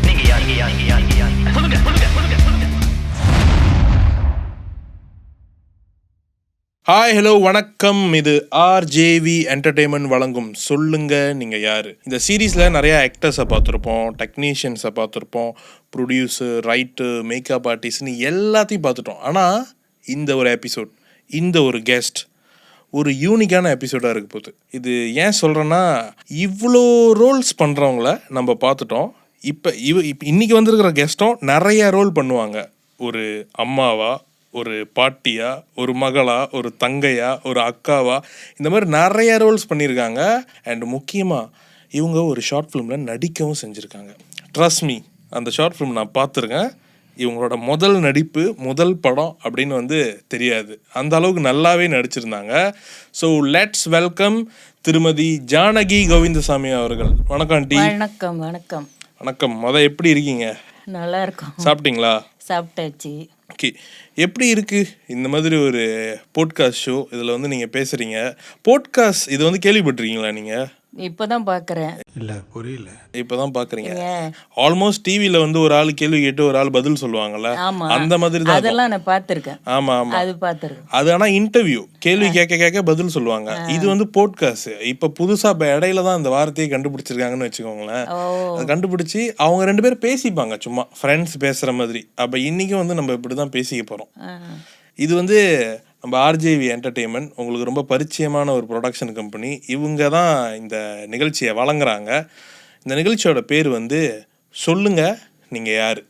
நீங்க யார்? சொல்லுங்க. ஹாய், ஹலோ, வணக்கம். இது ஆர்ஜேவி என்டர்டெயின்மெண்ட் வழங்கும் சொல்லுங்க நீங்க யாரு. இந்த சீரீஸில் நிறைய ஆக்டர்ஸை பார்த்துருப்போம், டெக்னீஷியன்ஸை பார்த்துருப்போம், ப்ரொடியூசர், ரைட்டர், மேக்கப் ஆர்டிஸ்ட்னு எல்லாத்தையும் பார்த்துட்டோம். ஆனால் இந்த ஒரு எபிசோட், இந்த ஒரு கெஸ்ட் ஒரு யூனிக்கான எபிசோடாக இருக்க போகுது. இது ஏன் சொல்கிறேன்னா, இவ்வளோ ரோல்ஸ் பண்ணுறவங்கள நம்ம பார்த்துட்டோம். இப்போ இன்றைக்கி வந்திருக்கிற கெஸ்ட்டும் நிறைய ரோல் பண்ணுவாங்க. ஒரு அம்மாவா, ஒரு பாட்டியா, ஒரு மகளா, ஒரு தங்கையா, ஒரு அக்காவா, இந்த மாதிரி நிறைய ரோல்ஸ் பண்ணியிருக்காங்க. அண்ட் முக்கியமாக இவங்க ஒரு ஷார்ட் ஃபிலிமில் நடிக்கவும் செஞ்சுருக்காங்க. ட்ரஸ்ட் மீ, அந்த ஷார்ட் ஃபிலிம் நான் பார்த்துருக்கேன். இவங்களோட முதல் நடிப்பு, முதல் படம் அப்படின்னு தெரியாது, அந்த அளவுக்கு நல்லாவே நடிச்சிருந்தாங்க. ஸோ லெட்ஸ் வெல்கம் திருமதி ஜானகி கோவிந்தசாமி அவர்கள். வணக்கம் ஆண்டி. வணக்கம். வணக்கம். வணக்கம். எப்படி இருக்கீங்க? நல்லா இருக்கும். சாப்பிட்டீங்களா? சாப்பிட்டாச்சு. ஓகே. எப்படி இருக்குது இந்த மாதிரி ஒரு போட்காஸ்ட் ஷோ? இதில் நீங்கள் பேசுகிறீங்க. போட்காஸ்ட் இது கேள்விப்பட்டிருக்கீங்களா நீங்கள்? இப்போதான் பார்க்குறேன். இல்லை, புரியல. இப்போ தான் பார்க்குறீங்க. ஆல்மோஸ்ட் டிவியில் ஒரு ஆள் கேள்வி கேட்டு ஒரு ஆள் பதில் சொல்லுவாங்கல்ல, அந்த மாதிரி தான். அதெல்லாம் நான் பார்த்துருக்கேன். ஆமாம் ஆமாம், அது பார்த்துருக்கேன். அது ஆனால் இன்டர்வியூ, கேள்வி கேட்க கேட்க பதில் சொல்லுவாங்க. இது போட்காஸ்ட். இப்போ புதுசாக இடையில தான் இந்த வார்த்தையை கண்டுபிடிச்சிருக்காங்கன்னு வச்சுக்கோங்களேன். அது கண்டுபிடிச்சி அவங்க ரெண்டு பேரும் பேசிப்பாங்க, சும்மா ஃப்ரெண்ட்ஸ் பேசுகிற மாதிரி. அப்போ இன்றைக்கும் நம்ம இப்படி தான் பேசிக்க போகிறோம். இது நம்ம ஆர்ஜேவி என்டர்டெயின்மெண்ட், உங்களுக்கு ரொம்ப பரிச்சயமான ஒரு ப்ரொடக்ஷன் கம்பெனி. இவங்க தான் இந்த நிகழ்ச்சியை வழங்குறாங்க. இந்த நிகழ்ச்சியோட பேர் சொல்லுங்க நீங்கள் யார்.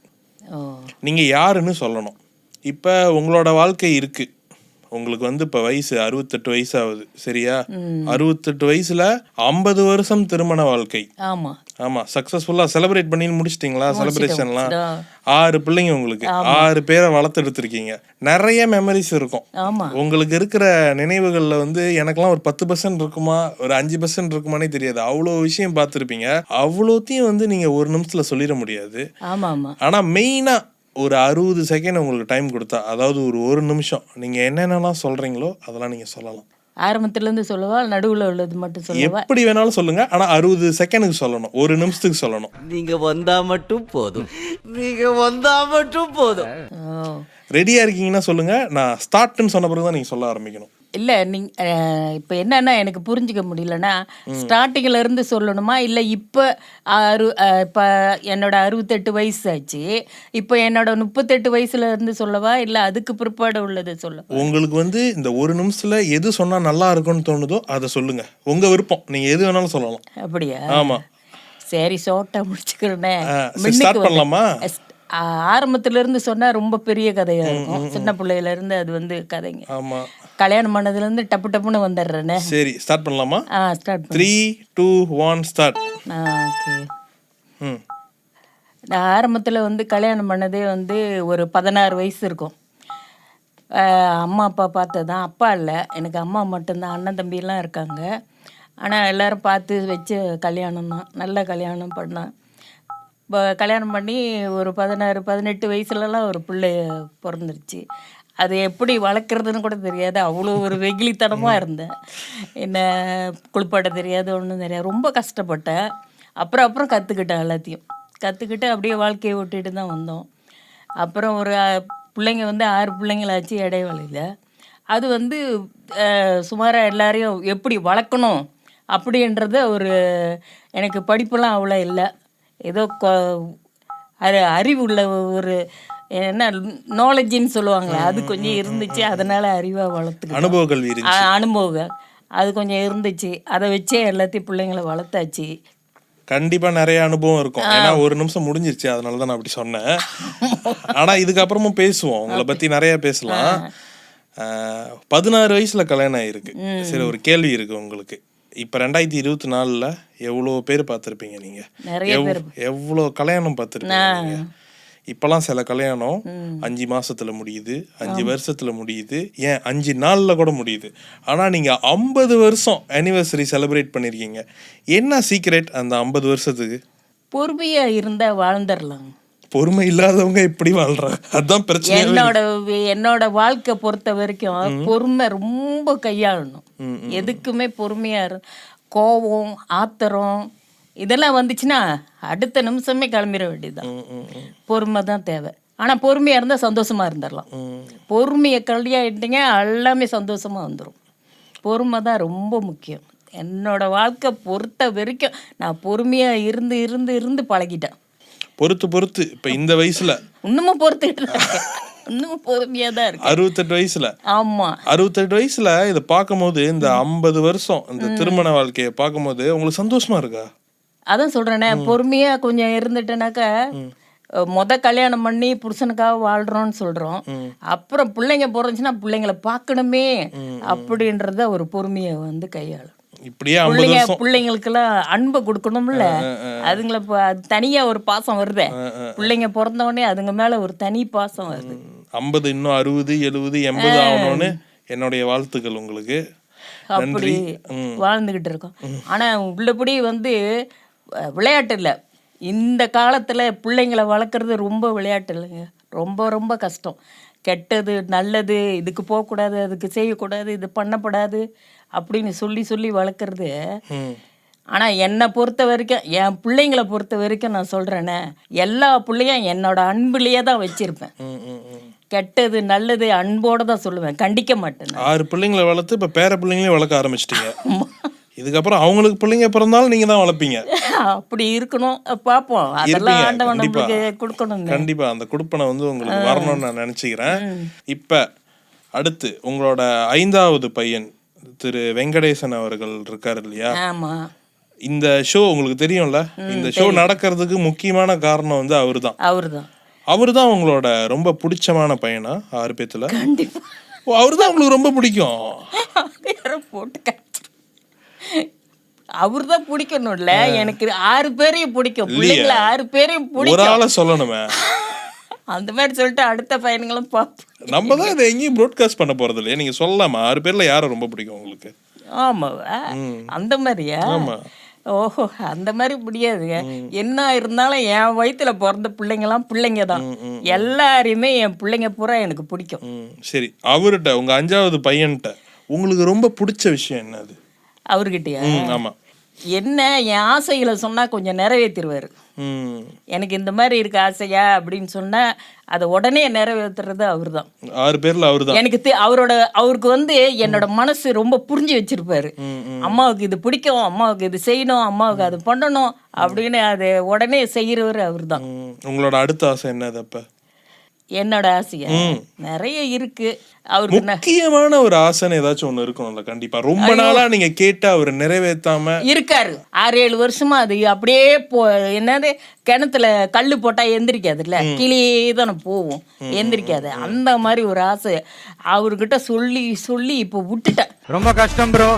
நீங்கள் யாருன்னு சொல்லணும். இப்போ உங்களோட வாழ்க்கை இருக்குது. உங்களுக்கு இப்போ வயசு 68 வயசு ஆகுது, சரியா? 68 வயசுல 50 வருஷம் திருமண வாழ்க்கை. ஆமாம் ஆமாம், சக்ஸஸ்ஃபுல்லாக செலிப்ரேட் பண்ணி முடிச்சிட்டிங்களா? செலிப்ரேஷன்லாம் 6 பிள்ளைங்க, உங்களுக்கு 6 பேரை வளர்த்து எடுத்திருக்கீங்க. நிறைய மெமரிஸ் இருக்கும். உங்களுக்கு இருக்கிற நினைவுகளில் எனக்கெல்லாம் ஒரு 10% இருக்குமா, ஒரு 5% இருக்குமானே தெரியாது. அவ்வளோ விஷயம் பார்த்துருப்பீங்க. அவ்வளோத்தையும் நீங்கள் ஒரு நிமிஷத்தில் சொல்லிட முடியாது. ஆனால் மெயினாக ஒரு 60 செகண்ட் உங்களுக்கு டைம் கொடுத்தா, அதாவது ஒரு நிமிஷம், நீங்கள் என்னென்னலாம் சொல்கிறீங்களோ அதெல்லாம் நீங்கள் சொல்லலாம். ஆரம்பத்துலேருந்து சொல்லவா, நடுவில் உள்ளது மட்டும் சொல்லவா? எப்படி வேணாலும் சொல்லுங்கள், ஆனால் 60 செகண்டுக்கு சொல்லணும், ஒரு நிமிஷத்துக்கு சொல்லணும். நீங்கள் வந்தால் மட்டும் போதும், நீங்கள் வந்தால் மட்டும் போதும். ரெடியாக இருக்கீங்கன்னா சொல்லுங்கள். நான் ஸ்டார்ட்னு சொன்ன பிறகு தான் நீங்கள் சொல்ல ஆரம்பிக்கணும். இல்லை, இப்போ என்னன்னா எனக்கு புரிஞ்சிக்க முடியலன்னா, ஸ்டார்டிங்கில் இருந்து சொல்லணுமா, இல்லை இப்போ இப்போ என்னோட 68 வயசு ஆச்சு, இப்போ என்னோட 38 வயசுல இருந்து சொல்லவா, இல்லை அதுக்கு பிற்பாடு உள்ளது சொல்ல? உங்களுக்கு இந்த ஒரு நிமிஷத்தில் எது சொன்னால் நல்லா இருக்கும்னு தோணுதோ அதை சொல்லுங்கள். உங்கள் விருப்பம், நீங்கள் எது வேணாலும் சொல்லலாம். அப்படியா? ஆமாம். சரி, ஷார்ட்டாக முடிச்சுக்கிறேனே. ஸ்டார்ட் பண்ணலாமா? ஆரம்பத்திலிருந்து சொன்னால் ரொம்ப பெரிய கதையாக இருக்கும். சின்ன பிள்ளையிலேருந்து அது கதைங்க. ஆமாம், கல்யாணம் பண்ணதுலேருந்து டப்பு டப்புன்னு வந்துடுறேனே. சரி, ஸ்டார்ட் பண்ணலாமா? ஸ்டார்ட். 3, 2, 1 ஸ்டார்ட். ஓகே. நான் ஆரம்பத்தில் கல்யாணம் பண்ணதே ஒரு 16 வயசு இருக்கும். அம்மா அப்பா பார்த்ததான். அப்பா இல்லை, எனக்கு அம்மா மட்டும்தான். அண்ணன் தம்பியெல்லாம் இருக்காங்க. ஆனால் எல்லோரும் பார்த்து வச்சு கல்யாணம் தான். நல்ல கல்யாணம் பண்ணேன். இப்போ கல்யாணம் பண்ணி ஒரு 16, 18 வயசுலலாம் ஒரு பிள்ளை பிறந்துருச்சு. அது எப்படி வளர்க்குறதுன்னு கூட தெரியாது. அவ்வளோ ஒரு வெகுளித்தனமாக இருந்தேன். என்ன குளிப்பாட்ட தெரியாது, ஒன்றும் தெரியாது. ரொம்ப கஷ்டப்பட்டேன். அப்புறம் கற்றுக்கிட்டேன். எல்லாத்தையும் கற்றுக்கிட்டு அப்படியே வாழ்க்கையை ஓட்டிகிட்டு தான் வந்தோம். அப்புறம் ஒரு பிள்ளைங்க 6 பிள்ளைங்களாச்சு இடைவெளியில். அது சுமாராக எல்லாரையும் எப்படி வளர்க்கணும் அப்படின்றத எனக்கு படிப்பெல்லாம் அவ்வளோ இல்லை. ஏதோ அறிவு உள்ள ஒரு என்ன நாலேஜின்னு சொல்லுவாங்களே, அது கொஞ்சம் இருந்துச்சு. அதனால் அறிவாக வளர்த்துக்கிட்டோம். அனுபவம் அது கொஞ்சம் இருந்துச்சு. அதை வச்சே எல்லாத்தையும் பிள்ளைங்களை வளர்த்தாச்சு. கண்டிப்பாக நிறைய அனுபவம் இருக்கும். ஏன்னா ஒரு நிமிஷம் முடிஞ்சிருச்சு, அதனால தான் நான் அப்படி சொன்னேன். ஆனால் இதுக்கப்புறமும் பேசுவோம், உங்களை பற்றி நிறையா பேசலாம். 16 வயசில் கல்யாணம் ஆகிருக்கு. சரி, ஒரு கேள்வி இருக்குது உங்களுக்கு. இப்போ 2024 எவ்வளோ பேர் பார்த்துருப்பீங்க நீங்கள்? எவ்வளோ கல்யாணம் பார்த்துருப்பீங்க? இப்போலாம் சில கல்யாணம் 5 மாசத்துல முடியுது, 5 வருஷத்துல முடியுது, ஏன் 5 நாள்ல கூட முடியுது. ஆனால் நீங்கள் 50 வருஷம் ஆனிவர்சரி செலிப்ரேட் பண்ணியிருக்கீங்க. என்ன சீக்ரெட் அந்த 50 வருஷத்துக்கு? பொறுமையாக இருந்தால் வாழ்ந்துடலாம். பொறுமை இல்லாதவங்க எப்படி வாழ்றாங்க, அதுதான் பிரச்சனை. என்னோட வாழ்க்கை பொறுத்த வரைக்கும் பொறுமை ரொம்ப கையாளணும். எதுக்குமே பொறுமையா கோபம், ஆத்திரம், இதெல்லாம் வந்துச்சுன்னா அடுத்த நிமிஷமே கிளம்பிட வேண்டியதுதான். பொறுமை தான் தேவை. ஆனால் பொறுமையாக இருந்தால் சந்தோஷமாக இருந்துடலாம். பொறுமையை கல்யாணிட்டிங்க எல்லாமே சந்தோஷமாக வந்துடும். பொறுமை தான் ரொம்ப முக்கியம். என்னோட வாழ்க்கை பொறுத்த வரைக்கும் நான் பொறுமையாக இருந்து இருந்து இருந்து பழகிட்டேன். பொறுத்து இப்போ இந்த வயசுல இன்னமும் பொறுத்துக்கிட்டு தான் இருக்கேன். இன்னும் பொறுமையாக தான் இருக்கு. 68 வயசுல. ஆமாம், 68 வயசுல இதை பார்க்கும்போது இந்த 50 வருஷம் இந்த திருமண வாழ்க்கையை பார்க்கும்போது உங்களுக்கு சந்தோஷமா இருக்கா? அதான் சொல்கிறேனே, பொறுமையாக கொஞ்சம் இருந்துட்டேனாக்கா கல்யாணம் பண்ணி புருஷனுக்காக வாழ்கிறோன்னு சொல்கிறோம். அப்புறம் பிள்ளைங்க பிறந்துச்சுன்னா பிள்ளைங்களை பார்க்கணுமே அப்படின்றத ஒரு பொறுமையை வந்து கையாளும். இப்படியே 50 வருஷம் பிள்ளைங்களுக்கெல்லாம் அன்பை கொடுக்கணும்ல. அதுங்களை தனியாக ஒரு பாசம் வருதே. பிள்ளைங்க பிறந்த உடனே அதுங்க மேலே ஒரு தனி பாசம் வருது. 50 இன்னும் 60 70 80 ஆகணும்னு என்னுடைய வாழ்த்துக்கள் உங்களுக்கு. அப்படி வாழ்ந்துக்கிட்டு இருக்கோம். ஆனால் உள்ளபடி வந்து விளையாட்டு இல்லை. இந்த காலத்தில் பிள்ளைங்களை வளர்க்குறது ரொம்ப விளையாட்டு இல்லைங்க. ரொம்ப ரொம்ப கஷ்டம். கெட்டது நல்லது, இதுக்கு போகக்கூடாது, அதுக்கு செய்யக்கூடாது, இது பண்ணக்கூடாது அப்படின்னு சொல்லி சொல்லி வளர்க்குறது. ஆனால் என்னை பொறுத்த வரைக்கும், என் பிள்ளைங்களை பொறுத்த வரைக்கும் நான் சொல்கிறேனே, எல்லா பிள்ளையும் என்னோட அன்புலேயே தான் வச்சுருப்பேன். கெட்டது நல்லது அன்போடு தான் சொல்லுவேன், கண்டிக்க மாட்டேன். 6 பிள்ளைங்களை வளர்த்து இப்போ பேர பிள்ளைங்களே வளர்க்க ஆரம்பிச்சிட்டீங்க. இதுக்கப்புறம் அவங்களுக்கு பிள்ளைங்க பிறந்தாலும் நீங்க தான் வளர்ப்பீங்க. அப்படி இருக்கணும், பார்ப்போம். அதெல்லாம் ஆண்டவன் நமக்கு கொடுக்கணும். கண்டிப்பா அந்த கொடுப்பனை வந்து உங்களுக்கு வரணும்னு நான் நினைச்சுக்கிறேன். இப்ப அடுத்து உங்களோட 5வது பையன் திரு வெங்கடேசன் அவர்கள் இருக்காரு இல்லையா? ஆமா. இந்த ஷோ உங்களுக்கு தெரியும்ல, இந்த ஷோ நடக்கிறதுக்கு முக்கியமான காரணம் வந்து அவர்தான் உங்களோட ரொம்ப பிடிச்சமான பையனா 6 பேத்துல? கண்டிப்பா. அவர்தான் உங்களுக்கு ரொம்ப பிடிக்கும். போட்டு அவர் தான் பிடிக்கணும்ல. எனக்கு 6 பேரையும் பிடிக்கும். பிள்ளைங்களை 6 பேரையும் பிடிக்கும். ஒரு ஆளை சொல்லணுமே. அந்த மாதிரி சொல்லிட்டு அடுத்த பையன்களும் பார்ப்போம். நம்ம தான் இதை எங்கேயும் ப்ராட்காஸ்ட் பண்ண போறது இல்லையா? நீங்க சொல்லலாமா 6 பேர்ல யாரை ரொம்ப பிடிக்கும் உங்களுக்கு? ஆமாவா? அந்த மாதிரியா? ஓஹோ, அந்த மாதிரி முடியாதுங்க. என்ன இருந்தாலும் என் வயிற்றுல பிறந்த பிள்ளைங்க தான். எல்லாரையுமே என் பிள்ளைங்க பூரா எனக்கு பிடிக்கும். சரி, அவர்கிட்ட உங்க 5வது பையன்கிட்ட உங்களுக்கு ரொம்ப பிடிச்ச விஷயம் என்னது? அவர்கிட்டயா? ஆமா. என்ன என் ஆசைகளை சொன்னா கொஞ்சம் நிறைவேற்றிடுவாரு. எனக்கு இந்த மாதிரி இருக்க ஆசையா அப்படின்னு சொன்னா அதை உடனே நிறைவேற்றுறது அவர் தான். 6 பேர்ல அவர் தான். எனக்கு அவருக்கு வந்து என்னோட மனசு ரொம்ப புரிஞ்சு வச்சிருப்பாரு. அம்மாவுக்கு இது பிடிக்கும், அம்மாவுக்கு இது செய்யணும், அம்மாவுக்கு அது பண்ணணும் அப்படின்னு அதை உடனே செய்யறவர் அவர் தான். உங்களோட அடுத்த ஆசை என்னது? அப்ப என்னோட ஆசையா நிறைய இருக்கு. அவருக்கு முக்கியமான ஒரு ஆசைன்னு ஏதாச்சும் ஒண்ணு இருக்கணும்ல கண்டிப்பா. ரொம்ப நாளா நீங்க கேட்டு அவர் நிறைவேற்றாம இருக்காரு. 6-7 வருஷமா அது அப்படியே என்னது, கிணத்துல கல்லு போட்டா எந்திரிக்காதுல்ல, கிளியே தானே போவோம், எந்திரிக்காது. அந்த மாதிரி ஒரு ஆசை அவர்கிட்ட சொல்லி சொல்லி இப்போ விட்டுட்டேன். ரொம்ப கஷ்டம் ப்ரோ,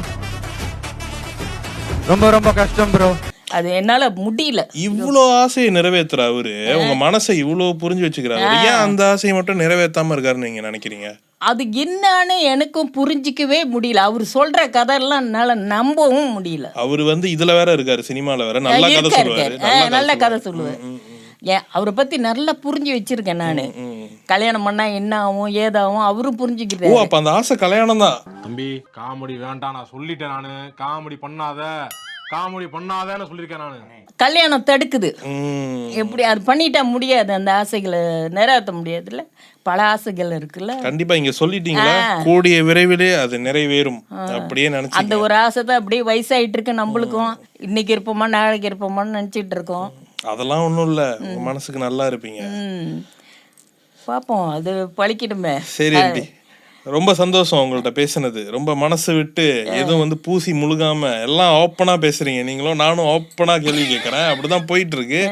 ரொம்ப ரொம்ப கஷ்டம் ப்ரோ. அது என்னால முடியல. இவ்வளோ ஆசையை நிறைவேற்றுற அவரு உங்க மனசை இவ்வளவு புரிஞ்சு வச்சுக்கிறாரு. ஏன் அந்த ஆசையை மட்டும் நிறைவேற்றாம இருக்காருன்னு நீங்க நினைக்கிறீங்க? அது என்னன்னு எனக்கும் புரிஞ்சிக்கவே முடியல. அவர் சொல்ற கதையெல்லாம் என்னால நம்பவும் முடியல. அவர் வந்து இதுல வேற இருக்காரு, சினிமால வேற நல்ல கதை சொல்லுவாரு. நல்ல கதை சொல்லுவாரு. ஏன் அவரை பத்தி நல்லா புரிஞ்சு வச்சிருக்கேன் நானு. கல்யாணம் பண்ணா என்ன ஆகும் ஏதாகும் அவரும் புரிஞ்சுக்கிட்டாரு. அப்ப அந்த ஆசை கல்யாணம் தான். தம்பி காமெடி வேண்டாம், நான் சொல்லிட்டேன். நானு காமெடி பண்ணாதேன்னு சொல்லியிருக்கேன். நானு கல்யாணம் தடுக்குது. எப்படி அது பண்ணிட்டா முடியாது, அந்த ஆசைகளை நிறைவேற்ற முடியாதுல்ல. பல ஆசைகள் இருக்குல்ல. கண்டிப்பா இங்க சொல்லிட்டீங்களா, கூடிய விரைவிலே அது நிறைவேறும் அப்படியே நினைச்சு. அந்த ஒரு ஆசை தான் அப்படியே வயசாயிட்டு இருக்கு நம்மளுக்கும். இன்னைக்கு இருப்போமா நாளைக்கு இருப்போமான்னு நினைச்சிட்டு இருக்கோம். அதெல்லாம் ஒண்ணும் இல்ல, உங்க மனசுக்கு நல்லா இருப்பீங்க. பாப்போம், அது பழிக்கிடுமே. சரி ஆண்டி, ரொம்ப சந்தோஷம் உங்கள்ட்ட பேசினது. ரொம்ப மனசு விட்டு எதுவும் வந்து பூசி முழுகாம எல்லாம் ஓப்பனா பேசுறீங்க. நீங்களும் நானும் ஓப்பனா கேள்வி கேட்கறேன். அப்படிதான் போயிட்டு இருக்கு.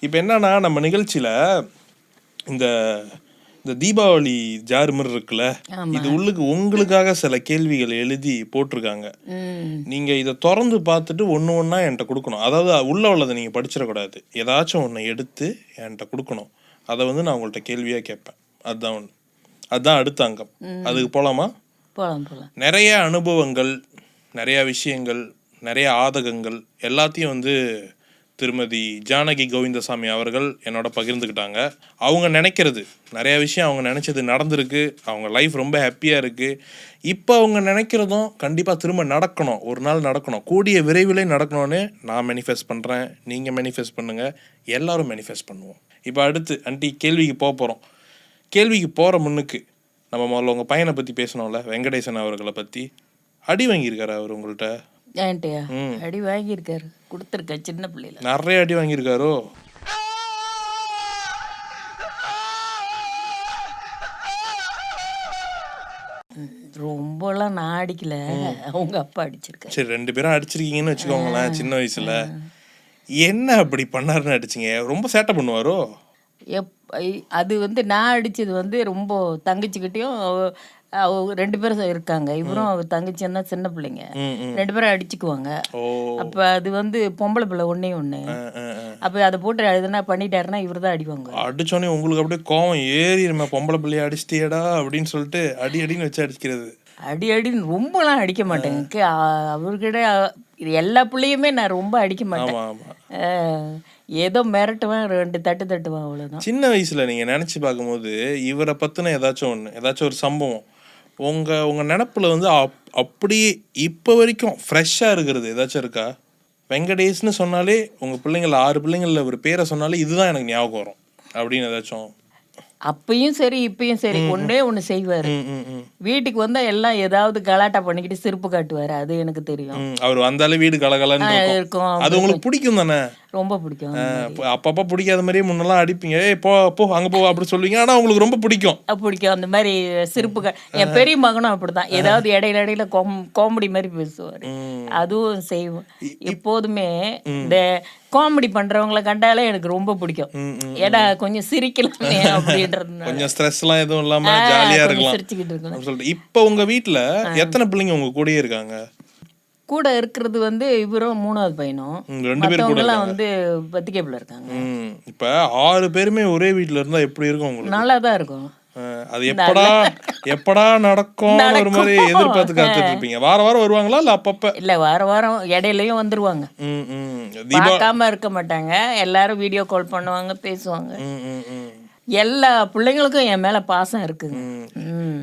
இப்ப என்னன்னா நம்ம நிகழ்ச்சியில இந்த இந்த தீபாவளி ஜார்மர் இருக்குல்ல, இது உள்ளுக்கு உங்களுக்காக சில கேள்விகள் எழுதி போட்டிருக்காங்க. நீங்க இதை திறந்து பார்த்துட்டு ஒன்று ஒன்றா என்கிட்ட கொடுக்கணும். அதாவது உள்ள உள்ளதை நீங்க படிச்சிடக்கூடாது. ஏதாச்சும் ஒன்று எடுத்து என்கிட்ட கொடுக்கணும். அதை வந்து நான் உங்கள்கிட்ட கேள்வியா கேட்பேன். அதுதான் ஒன்று. அதுதான் அடுத்த அங்கம். அதுக்கு போலாமா? போலாம். நிறைய அனுபவங்கள், நிறைய விஷயங்கள், நிறைய ஆதகங்கள் எல்லாத்தையும் வந்து திருமதி ஜானகி கோவிந்தசாமி அவர்கள் என்னோட பகிர்ந்துக்கிட்டாங்க. அவங்க நினைக்கிறது நிறையா விஷயம், அவங்க நினச்சது நடந்திருக்கு, அவங்க லைஃப் ரொம்ப ஹாப்பியாக இருக்குது. இப்போ அவங்க நினைக்கிறதும் கண்டிப்பாக திரும்ப நடக்கணும், ஒரு நாள் நடக்கணும், கூடிய விரைவிலே நடக்கணும்னு நான் மேனிஃபெஸ்ட் பண்ணுறேன். நீங்கள் மேனிஃபெஸ்ட் பண்ணுங்கள், எல்லோரும் மேனிஃபெஸ்ட் பண்ணுவோம். இப்போ அடுத்து ஆண்டி கேள்விக்கு போகிறோம். கேள்விக்கு போகிற முன்னுக்கு நம்ம முதல்ல உங்கள் பையனை பற்றி பேசணும்ல, வெங்கடேசன் அவர்களை பற்றி. அடி வாங்கியிருக்காரு அவர் உங்கள்கிட்ட? ஏன்ட்டியா அடி வாங்கியிருக்காரு, கொடுத்துருக்க சின்ன பிள்ளையில நிறைய அடி வாங்கியிருக்காரோ? ரொம்பலாம் நான் அடிக்கல, அவங்க அப்பா அடிச்சிருக்காரு. சரி, 2 பேரும் அடிச்சிருக்கீங்கன்னு வச்சுக்கோங்களேன். சின்ன வயசுல என்ன அப்படி பண்ணாருன்னு அடிச்சிங்க? ரொம்ப சேட்டை பண்ணுவாரோ? அது வந்து நான் அடிச்சது வந்து ரொம்ப தங்கச்சிக்கிட்டையும் 2 பேரும் இருக்காங்க. இவரும் அவர் தங்கச்சின்னா சின்ன பிள்ளைங்க, 2 பேரும் அடிச்சுக்குவாங்க. அப்ப அது வந்து பொம்பளை பிள்ளை ஒன்னே ஒண்ணு. அப்ப அதை போட்டு எதுனா பண்ணிட்டாருன்னா இவர் தான் அடிவாங்க. அடிச்சோடனே உங்களுக்கு அப்படியே கோவம் ஏறி நம்ம பொம்பளை பிள்ளைய அடிச்சிட்டியடா அப்படின்னு சொல்லிட்டு அடி அடின்னு வச்சு அடிக்கிறது? அடின்னு ரொம்பலாம் அடிக்க மாட்டேங்க. அவர்கிட்ட எல்லா பிள்ளையுமே நான் ரொம்ப அடிக்க மாட்டேன். ஏதோ மிரட்டுவேன், 2 தட்டு தட்டுவேன், அவ்வளோதான். சின்ன வயசுல நீங்க நினைச்சு பார்க்கும்போது இவரை பத்தின ஏதாச்சும் ஒரு சம்பவம் உங்க நினப்புல வந்து அப்படியே இப்போ வரைக்கும் ஃப்ரெஷ்ஷாக இருக்கிறது ஏதாச்சும் இருக்கா? வெங்கடேஷ்னு சொன்னாலே உங்கள் பிள்ளைங்கள 6 பிள்ளைங்களில் ஒரு பேரை சொன்னாலே இதுதான் எனக்கு ஞாபகம் வரும் அப்படின்னு ஏதாச்சும்? அப்பயும் சரி இப்பயும் சரி ஒன்றே ஒன்று செய்வார். வீட்டுக்கு வந்தால் எல்லாம் ஏதாவது கலாட்டா பண்ணிக்கிட்டு சிரிப்பு காட்டுவார். அது எனக்கு தெரியும். அவர் வந்தாலே வீடு கலகலன்னு இருக்கும். அது உங்களுக்கு பிடிக்கும் தானே? ரொம்ப பிடிக்கும். அப்பப்போ பிடிக்காத மாதிரியே முன்னெல்லாம் அடிப்பீங்க, போ அங்கே போ அப்படி சொல்லுவீங்க, ஆனால் உங்களுக்கு ரொம்ப பிடிக்கும். பிடிக்கும் அந்த மாதிரி சிரிப்பு. என் பெரிய மகனும் அப்படிதான், ஏதாவது இடையில காமெடி மாதிரி பேசுவார். அதுவும் செய்வோம். எப்போதுமே இந்த காமெடி பண்றவங்களை கண்டாலே எனக்கு ரொம்ப பிடிக்கும். ஏன்னா கொஞ்சம் சிரிக்கலாமே அப்படின்றது, கொஞ்சம் ஸ்ட்ரெஸ்லாம் எதுவும் இல்லாம ஜாலியா இருக்கலாம், சிரிச்சுக்கிட்டு இருக்கலாம் சொல்லிட்டு. இப்போ உங்க வீட்டுல எத்தனை பிள்ளைங்க உங்க கூடயே இருக்காங்க? கூட இருக்கிறது வந்து இவரும் 3வது பையனும், 2 பேர் கூட வந்து பத்திகேப்ல இருக்காங்க. இப்ப 6 பேருமே ஒரே வீட்டுல இருந்தா எப்படி இருக்கும் உங்களுக்கு? நல்லா தான் இருக்கும். அது எப்படா நடக்கும் ஒரு மாதிரி எதிர்பார்த்து காத்துட்டு இருப்பீங்க. வாரம் வருவாங்களா இல்ல அப்பப்ப? இல்ல வாரம் இடையிலயும் வந்துருவாங்க. பார்க்காம இருக்க மாட்டாங்க. எல்லாரும் வீடியோ கால் பண்ணுவாங்க, பேசுவாங்க. எல்லா பிள்ளைங்களுக்கும் என் மேல பாசம் இருக்குங்க.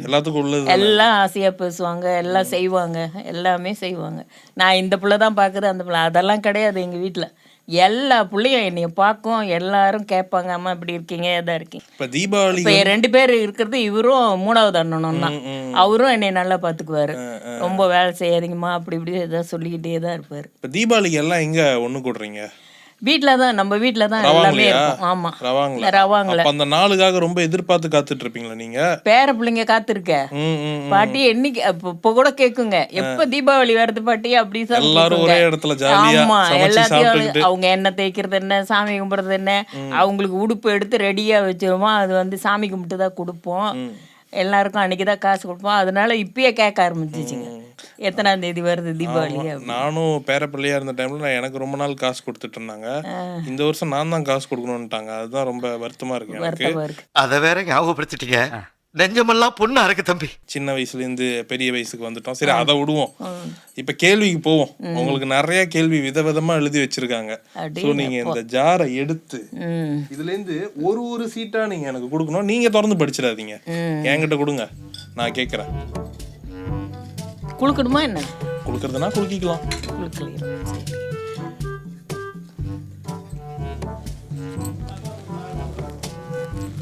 எல்லாத்துக்கும் உள்ளது, எல்லாம் ஆசையா பேசுவாங்க, எல்லாம் செய்வாங்க, எல்லாமே செய்வாங்க. நான் இந்த பிள்ளை தான் பாக்குது அந்த பிள்ளை அதெல்லாம் கிடையாது. எங்க வீட்டுல எல்லா பிள்ளையும் என்னைய பார்க்கும், எல்லாரும் கேட்பாங்க, அம்மா இப்படி இருக்கீங்க, எதா இருக்கீங்க. இப்ப தீபாவளி 2 பேர் இருக்கிறது இவரும் 3வது அண்ணனும் தான். அவரும் என்னை நல்லா பாத்துக்குவாரு. ரொம்ப வேலை செய்யாதீங்கம்மா அப்படி இப்படி ஏதாவது சொல்லிக்கிட்டே தான் இருப்பாரு. இப்ப தீபாவளிக்கு எல்லாம் எங்க ஒண்ணு கூடுறீங்க? வீட்டில் தான், நம்ம வீட்டில் தான் எல்லாமே இருக்கும். ஆமா, ரவாங்கள. அந்த நாளுக்காக ரொம்ப எதிர்பார்த்து காத்துட்டு இருப்பீங்களா நீங்க? பேர பிள்ளைங்க காத்திருக்க பாட்டி என்னைக்கு இப்போ கூட கேக்குங்க, எப்ப தீபாவளி வருது பாட்டி அப்படி எல்லாரும் ஒரே இடத்துல ஜாலியா. ஆமா, எல்லாத்தையும் அவங்க எண்ணெய் தேய்க்கிறது என்ன, சாமி கும்பிடுறது என்ன, அவங்களுக்கு உடுப்பு எடுத்து ரெடியா வச்சிருவோம். அது வந்து சாமி கும்பிட்டு தான் கொடுப்போம். எல்லாருக்கும் அன்னைக்குதான் காசு கொடுப்போம். அதனால இப்பயே கேட்க ஆரம்பிச்சிச்சுங்க, எத்தனாம் தேதி வருது தீபாவளி. நானும் பேரப்பிள்ளையா இருந்த டைம்ல எனக்கு ரொம்ப நாள் காசு கொடுத்துட்டு இருந்தாங்க. இந்த வருஷம் நான் தான் காசு கொடுக்கணும்ட்டாங்க. அதுதான் ரொம்ப வருத்தமா இருக்கு எனக்கு. அதை வேற ஞாபகப்படுத்திட்டீங்க, நெஞ்சமெல்லாம் பொண்ணா இருக்கு தம்பி. சின்ன வயசுல இருந்து பெரிய வயசுக்கு வந்துட்டோம். சரி, அதை விடுவோம். இப்ப கேள்விக்கு போவோம். உங்களுக்கு நிறைய கேள்வி விதவிதமா எழுதி வச்சிருக்காங்க. சோ நீங்க இந்த ஜாரை எடுத்து இதுல இருந்து ஒரு சீட்டா நீங்க எனக்கு கொடுக்கணும். நீங்க திறந்து படிச்சிடாதீங்க, என்கிட்ட கொடுங்க, நான் கேக்குறேன். குளுக்கணுமா என்ன? குளுக்கறதுனா குளுக்கிக்கலாம்.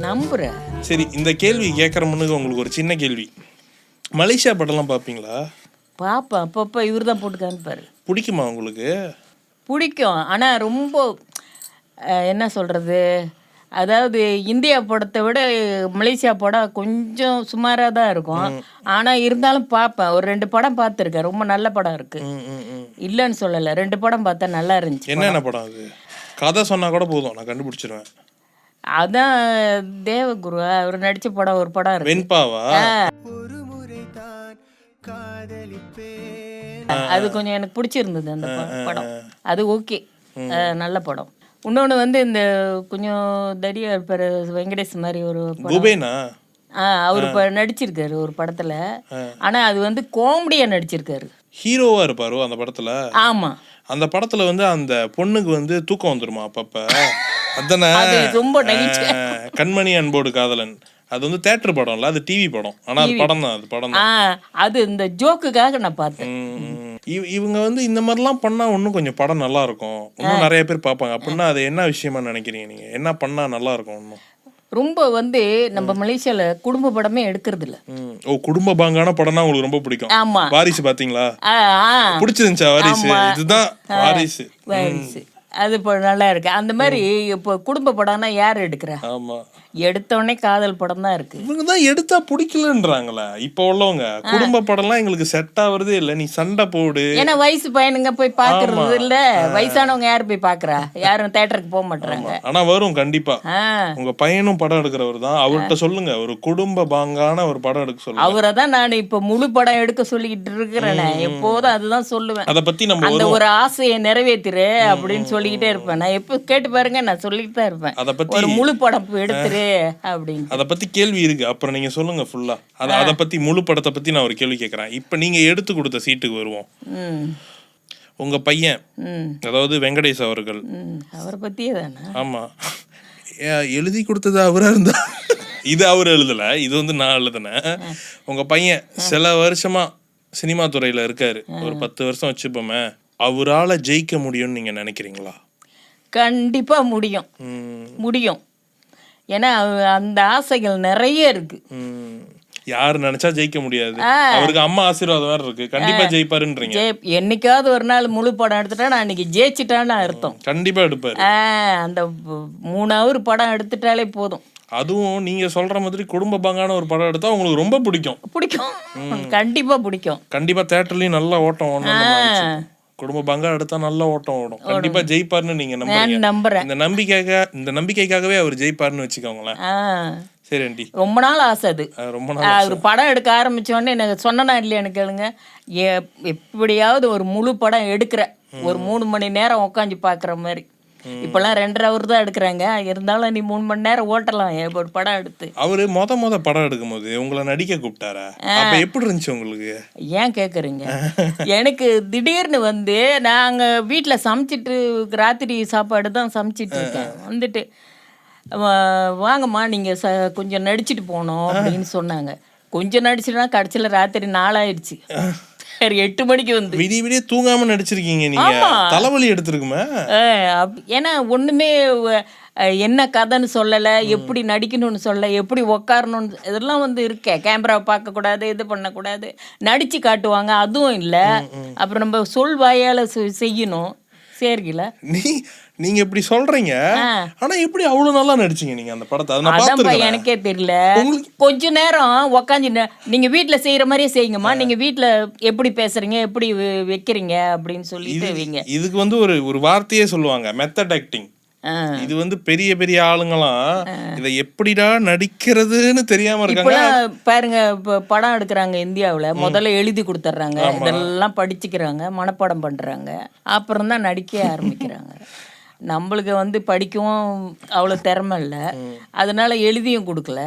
நம்புறேன். சரி, இந்த கேள்வி கேட்கற முன்னுக்கு உங்களுக்கு ஒரு சின்ன கேள்வி. மலேசியா படம்லாம் பாப்பீங்களா? பாப்பேன், அப்பப்போ இவர் தான் போட்டு காமிப்பாரு. பிடிக்குமா உங்களுக்கு? பிடிக்கும், ஆனா ரொம்ப என்ன சொல்றது, அதாவது இந்தியா படத்தை விட மலேசியா படம் கொஞ்சம் சுமாராக தான் இருக்கும். ஆனால் இருந்தாலும் பார்ப்பேன். ஒரு 2 படம் பார்த்துருக்கேன், ரொம்ப நல்ல படம் இருக்கு, இல்லைன்னு சொல்லலை. 2 படம் பார்த்தா நல்லா இருந்துச்சு. என்னென்ன படம் அது? கதை சொன்னா கூட போதும், நான் கண்டுபிடிச்சிருவேன். அதான் தேவகுரு அவர் நடிச்ச படம் ஒரு படம் இருக்கு, வெண்பாவா? அது கொஞ்சம் எனக்கு பிடிச்சிருந்தது அந்த படம். அது ஓகே, நல்ல படம். இன்னொன்று வந்து இந்த கொஞ்சம் தடியா இருப்பாரு வெங்கடேஷ் மாதிரி ஒரு படம். அவர் இப்போ நடிச்சிருக்காரு ஒரு படத்துல. ஆனா அது வந்து காமெடியா நடிச்சிருக்காரு. ஹீரோவா இருப்பாரோ அந்த படத்துல. ஆமா, அந்த படத்துல வந்து அந்த பொண்ணுக்கு வந்து தூக்கம் வந்துருமா அப்பப்ப. அதானே ரொம்ப நகைச்சுவை. கண்மணி அன்போடு காதலன். அது வந்து தியேட்டர் படம் இல்ல, அது டிவி படம். ஆனா அது படம் தான், அது படம் தான். அது இந்த ஜோக்குக்காக நான் பார்த்தேன். இவங்க வந்து இந்த மாதிரிலாம் பண்ணா இன்னும் கொஞ்சம் படம் நல்லா இருக்கும், இன்னும் நிறைய பேர் பார்ப்பாங்க. அப்படின்னா அது என்ன விஷயமா நினைக்கிறீங்க நீங்க? என்ன பண்ணா நல்லா இருக்கும் இன்னும்? ரொம்ப வந்து நம்ம மலேசியால குடும்ப படமே எடுக்கிறது இல்ல. ஓ, குடும்ப பாங்கான படம்னா உங்களுக்கு ரொம்ப பிடிக்கும். ஆமா. வாரிசு பாத்தீங்களா? பிடிச்சிருந்துச்சா வாரிசு? இதுதான் வாரிசு. அது இப்போ நல்லா இருக்கு. அந்த மாதிரி இப்போ குடும்ப படம்னா யார் எடுக்கிறா? ஆமா, எடுத்தோடனே காதல் படம் தான் இருக்கு. இவங்க தான் எடுத்தா பிடிக்கலன்றாங்களே இப்போ உள்ளவங்க. குடும்ப படம்லாம் எங்களுக்கு செட் ஆகுறதே இல்லை, நீ சண்டை போடு. ஏன்னா வயசு பையனுங்க போய் பாக்குறது இல்ல, வயசானவங்க யாரு போய் பாக்குறா? யாரும் தியேட்டருக்கு போக மாட்டாங்க. ஆனா வரும் கண்டிப்பா. உங்க பையனும் படம் எடுக்கிறவர் தான், அவர்கிட்ட சொல்லுங்க ஒரு குடும்ப பாங்கான ஒரு படம் எடுக்க சொல்லுங்க. அவரை தான் நான் இப்ப முழு படம் எடுக்க சொல்லிக்கிட்டு இருக்கிறேன். எப்போதும் அதுதான் சொல்லுவேன். அதை பத்தி நம்ம அந்த ஒரு ஆசையை நிறைவேத்திரு அப்படின்னு சொல்லிக்கிட்டே இருப்பேன். நான் எப்போ கேட்டு பாருங்க, நான் சொல்லிட்டு தான் இருப்பேன். அதை பத்தி ஒரு முழு படம் எடுத்துரு அப்படின்னு. அதை பத்தி கேள்வி இருக்கு, அப்புறம் நீங்க சொல்லுங்க ஃபுல்லா. அதை பத்தி முழு படத்தை பத்தி நான் ஒரு கேள்வி கேட்கறேன். இப்ப நீங்க எடுத்து கொடுத்த சீட்டுக்கு வருவோம். உங்க பையன், அதாவது வெங்கடேஷ் அவர்கள், அவரை பத்தியே தானே. ஆமா, எழுதி கொடுத்தது அவரா இருந்தா இது அவர் எழுதல, இது வந்து நான் எழுதுனேன். உங்க பையன் சில வருஷமா சினிமா துறையில இருக்காரு, ஒரு 10 வருஷம் வச்சுப்போமே, அவரால ஜெயிக்க முடியும்னு நீங்க நினைக்கிறீங்களா? கண்டிப்பா முடியும், முடியும். ஏன்னா அந்த ஆசைகள் நிறைய இருக்கு. யாரு நினைச்சா ஜெயிக்க முடியாது, அவருக்கு அம்மா ஆசீர்வாதம் வேற இருக்கு, கண்டிப்பா ஜெயிப்பாருன்றீங்க. என்னைக்காவது ஒரு நாள் முழு படம் எடுத்துட்டா நான் இன்னைக்கு ஜெயிச்சிட்டான்னு அர்த்தம். கண்டிப்பா எடுப்பாரு. அந்த 3 hour படம் எடுத்துட்டாலே போதும். அதுவும் நீங்க சொல்ற மாதிரி குடும்ப பாங்கான ஒரு படம் எடுத்தா உங்களுக்கு ரொம்ப பிடிக்கும். கண்டிப்பா பிடிக்கும். கண்டிப்பா தியேட்டர்லயும் நல்ல ஓட்டம் ஓடும். குடும்ப பங்கா எடுத்தா நல்ல ஓட்டம் ஓடும். கண்டிப்பா ஜெயிப்பாருன்னு நீங்க நம்புறீங்க. இந்த நம்பிக்கைக்காகவே அவர் ஜெயிப்பாருன்னு வச்சுக்கோங்களேன். சரி ஆண்டி, ரொம்ப நாள் ஆசை அது. ரொம்ப நாள் ஒரு படம் எடுக்க ஆரம்பிச்சோடனே எனக்கு சொன்னா இல்லையா எனக்கு கேளுங்க, எப்படியாவது ஒரு முழு படம் எடுக்கிற ஒரு 3 மணி நேரம் உட்காந்து பாக்குற மாதிரி. இப்பெல்லாம் 2.5 hour தான் எடுக்கிறாங்க, இருந்தாலும் நீ 3 மணி நேரம் ஓட்டலாம் ஒரு படம் எடுத்து. அவரு மொத படம் எடுக்கும் போது உங்களை நடிக்க கூப்பிட்டாரா? அப்ப எப்படி இருந்துச்சு உங்களுக்கு? ஏன் கேக்குறீங்க? எனக்கு திடீர்னு வந்து நாங்க வீட்டுல சமைச்சிட்டு ராத்திரி சாப்பாடு தான் சமைச்சிட்டு இருக்கேன். வந்துட்டு வாங்கம்மா நீங்க கொஞ்சம் நடிச்சிட்டு போனோம் அப்படின்னு சொன்னாங்க. கொஞ்சம் நடிச்சிட்டுனா கடைசியில ராத்திரி 4 ஆயிடுச்சு. 8 மணிக்கு வந்து விடிய தூங்காம நடிச்சிருக்கீங்க நீங்க. தலைவலி எடுத்துருக்குமே. ஏன்னா ஒண்ணுமே என்ன கதைன்னு சொல்லலை, எப்படி நடிக்கணும்னு சொல்லலை, எப்படி உக்காரணும்னு இதெல்லாம் வந்து இருக்கேன். கேமராவை பார்க்கக்கூடாது, இது பண்ணக்கூடாது, நடிச்சு காட்டுவாங்க, அதுவும் இல்லை. அப்புறம் நம்ம சொல் வாயால் செய்யணும். சரிங்களா? நீங்க இப்படி சொல்றீங்க, ஆனா எப்படி அவ்வளவு நல்லா நடிச்சீங்க நீங்க அந்த படத்தை? அதான் எனக்கே தெரியல. கொஞ்ச நேரம் உக்காந்து நீங்க வீட்டுல செய்யற மாதிரியே செய்யுங்கம்மா, நீங்க வீட்டுல எப்படி பேசுறீங்க, எப்படி வைக்கிறீங்க அப்படின்னு சொல்லிட்டு இதுக்கு வந்து ஒரு வார்த்தையே சொல்லுவாங்க, மெத்தட் ஆக்டிங். இது வந்து பெரிய பெரிய ஆளுங்களாம் இதை எப்படிடா நடிக்கிறதுன்னு தெரியாம இருக்காங்க. பாருங்க, இப்ப படம் எடுக்கிறாங்க இந்தியாவுல, முதல்ல எழுதி கொடுத்துட்றாங்க, இதெல்லாம் படிச்சுக்கிறாங்க, மனப்பாடம் பண்றாங்க, அப்புறம் தான் நடிக்க ஆரம்பிக்கிறாங்க. நம்மளுக்கு வந்து படிக்கவும் அவ்வளோ திறமை இல்லை, அதனால எழுதியும் கொடுக்கல,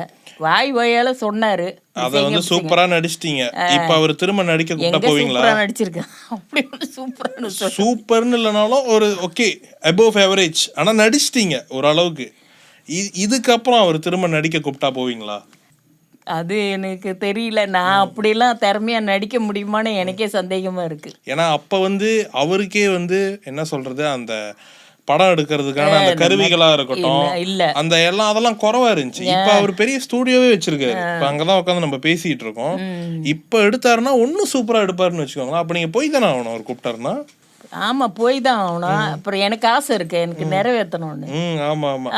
வாயால சொன்னாரு. அத வந்து சூப்பரா நடிச்சிட்டீங்க. இப்ப அவர் திரும்ப நடிக்க கூப்பிட்டா போவீங்களா? சூப்பரா நடிச்சிருக்கேன். அப்படி சூப்பர்னு இல்லனாலும் ஒரு ஓகே அபோவ் ஆவரேஜ், ஆனா நடிச்சிட்டீங்க ஓரளவுக்கு. இதுக்கப்புறம் அவர் திரும்ப நடிக்க கூப்பிட்டா போவீங்களா? அது எனக்கு தெரியல. நான் அப்படிலாம் திறமையா நடிக்க முடியுமான்னு எனக்கே சந்தேகமா இருக்கு. ஏன்னா அப்ப வந்து அவருக்கே வந்து என்ன சொல்றது, அந்த படம் எடுக்கிறதுக்கான அந்த கருவிகளா இருக்கட்டும், அந்த எல்லாம் அதெல்லாம் குறைவா இருந்துச்சு. இப்ப அவர் பெரிய ஸ்டூடியோவே வச்சிருக்காரு. இப்ப அங்கதான் உட்காந்து நம்ம பேசிட்டு இருக்கோம். இப்ப எடுத்தாருன்னா ஒன்னும் சூப்பரா எடுப்பாருன்னு வச்சுக்கோங்களேன். அப்ப நீங்க போய் தானே ஆகணும் அவர் கூப்பிட்டாருன்னா. ஆமா, போய் தான் ஆகணும். அப்புறம் எனக்கு ஆசை இருக்கு, எனக்கு நிறைவேற்றணும்னு. ஆமா ஆமா.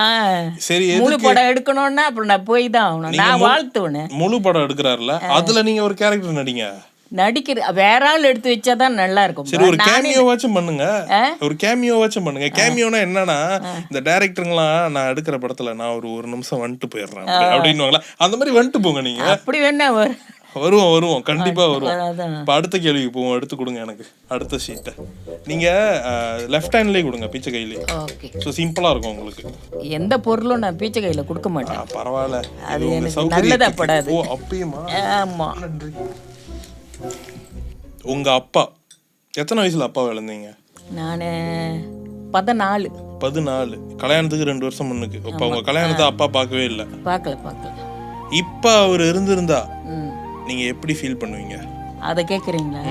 சரி, முழு படம் எடுக்கணும்னா அப்புறம் நான் போய் தான் ஆகணும். நான் வாழ்த்துவேன். முழு படம் எடுக்கிறாருல, அதுல நீங்க ஒரு கேரக்டர் நடிங்க. நடிக்கிற வேற ஆள் எடுத்து வச்சாதான் நல்லா இருக்கும். சரி, ஒரு கேமியோவாச்சும் பண்ணுங்க. ஒரு கேமியோவாச்சும் பண்ணுங்க. கேமியோனா என்னன்னா, இந்த டைரக்டருங்களாம் நான் எடுக்கிற படத்துல நான் ஒரு நிமிஷம் வந்துட்டு போயிடுறேன் அப்படின்னுவாங்களா, அந்த மாதிரி வந்துட்டு போங்க நீங்க. அப்படி வேணா வருவோம் கண்டிப்பா வருவோம். இப்ப அடுத்த கேள்விக்கு போவோம். எடுத்து கொடுங்க எனக்கு அடுத்த ஷீட்டை. நீங்க லெஃப்ட் ஹேண்ட்லயே கொடுங்க, பீச்சை கையிலே. சோ சிம்பிளா இருக்கும் உங்களுக்கு. எந்த பொருளும் நான் பீச்சை கையில கொடுக்க மாட்டேன். பரவாயில்ல, அது எனக்கு நல்லதா படாது. ஓ அப்படியேமா? ஆமா. உங்க அப்பா எத்தனை வயசுல அப்பா இழந்தீங்க? நான் 14. 14. கல்யாணத்துக்கு 2 வருஷம் முன்னுக்கு. இப்போ உங்க கல்யாணத்தை அப்பா பார்க்கவே இல்லை. பார்க்கல. இப்போ அவர் இருந்திருந்தா ம். நீங்க எப்படி ஃபீல் பண்ணுவீங்க? அதை கேட்குறீங்களா?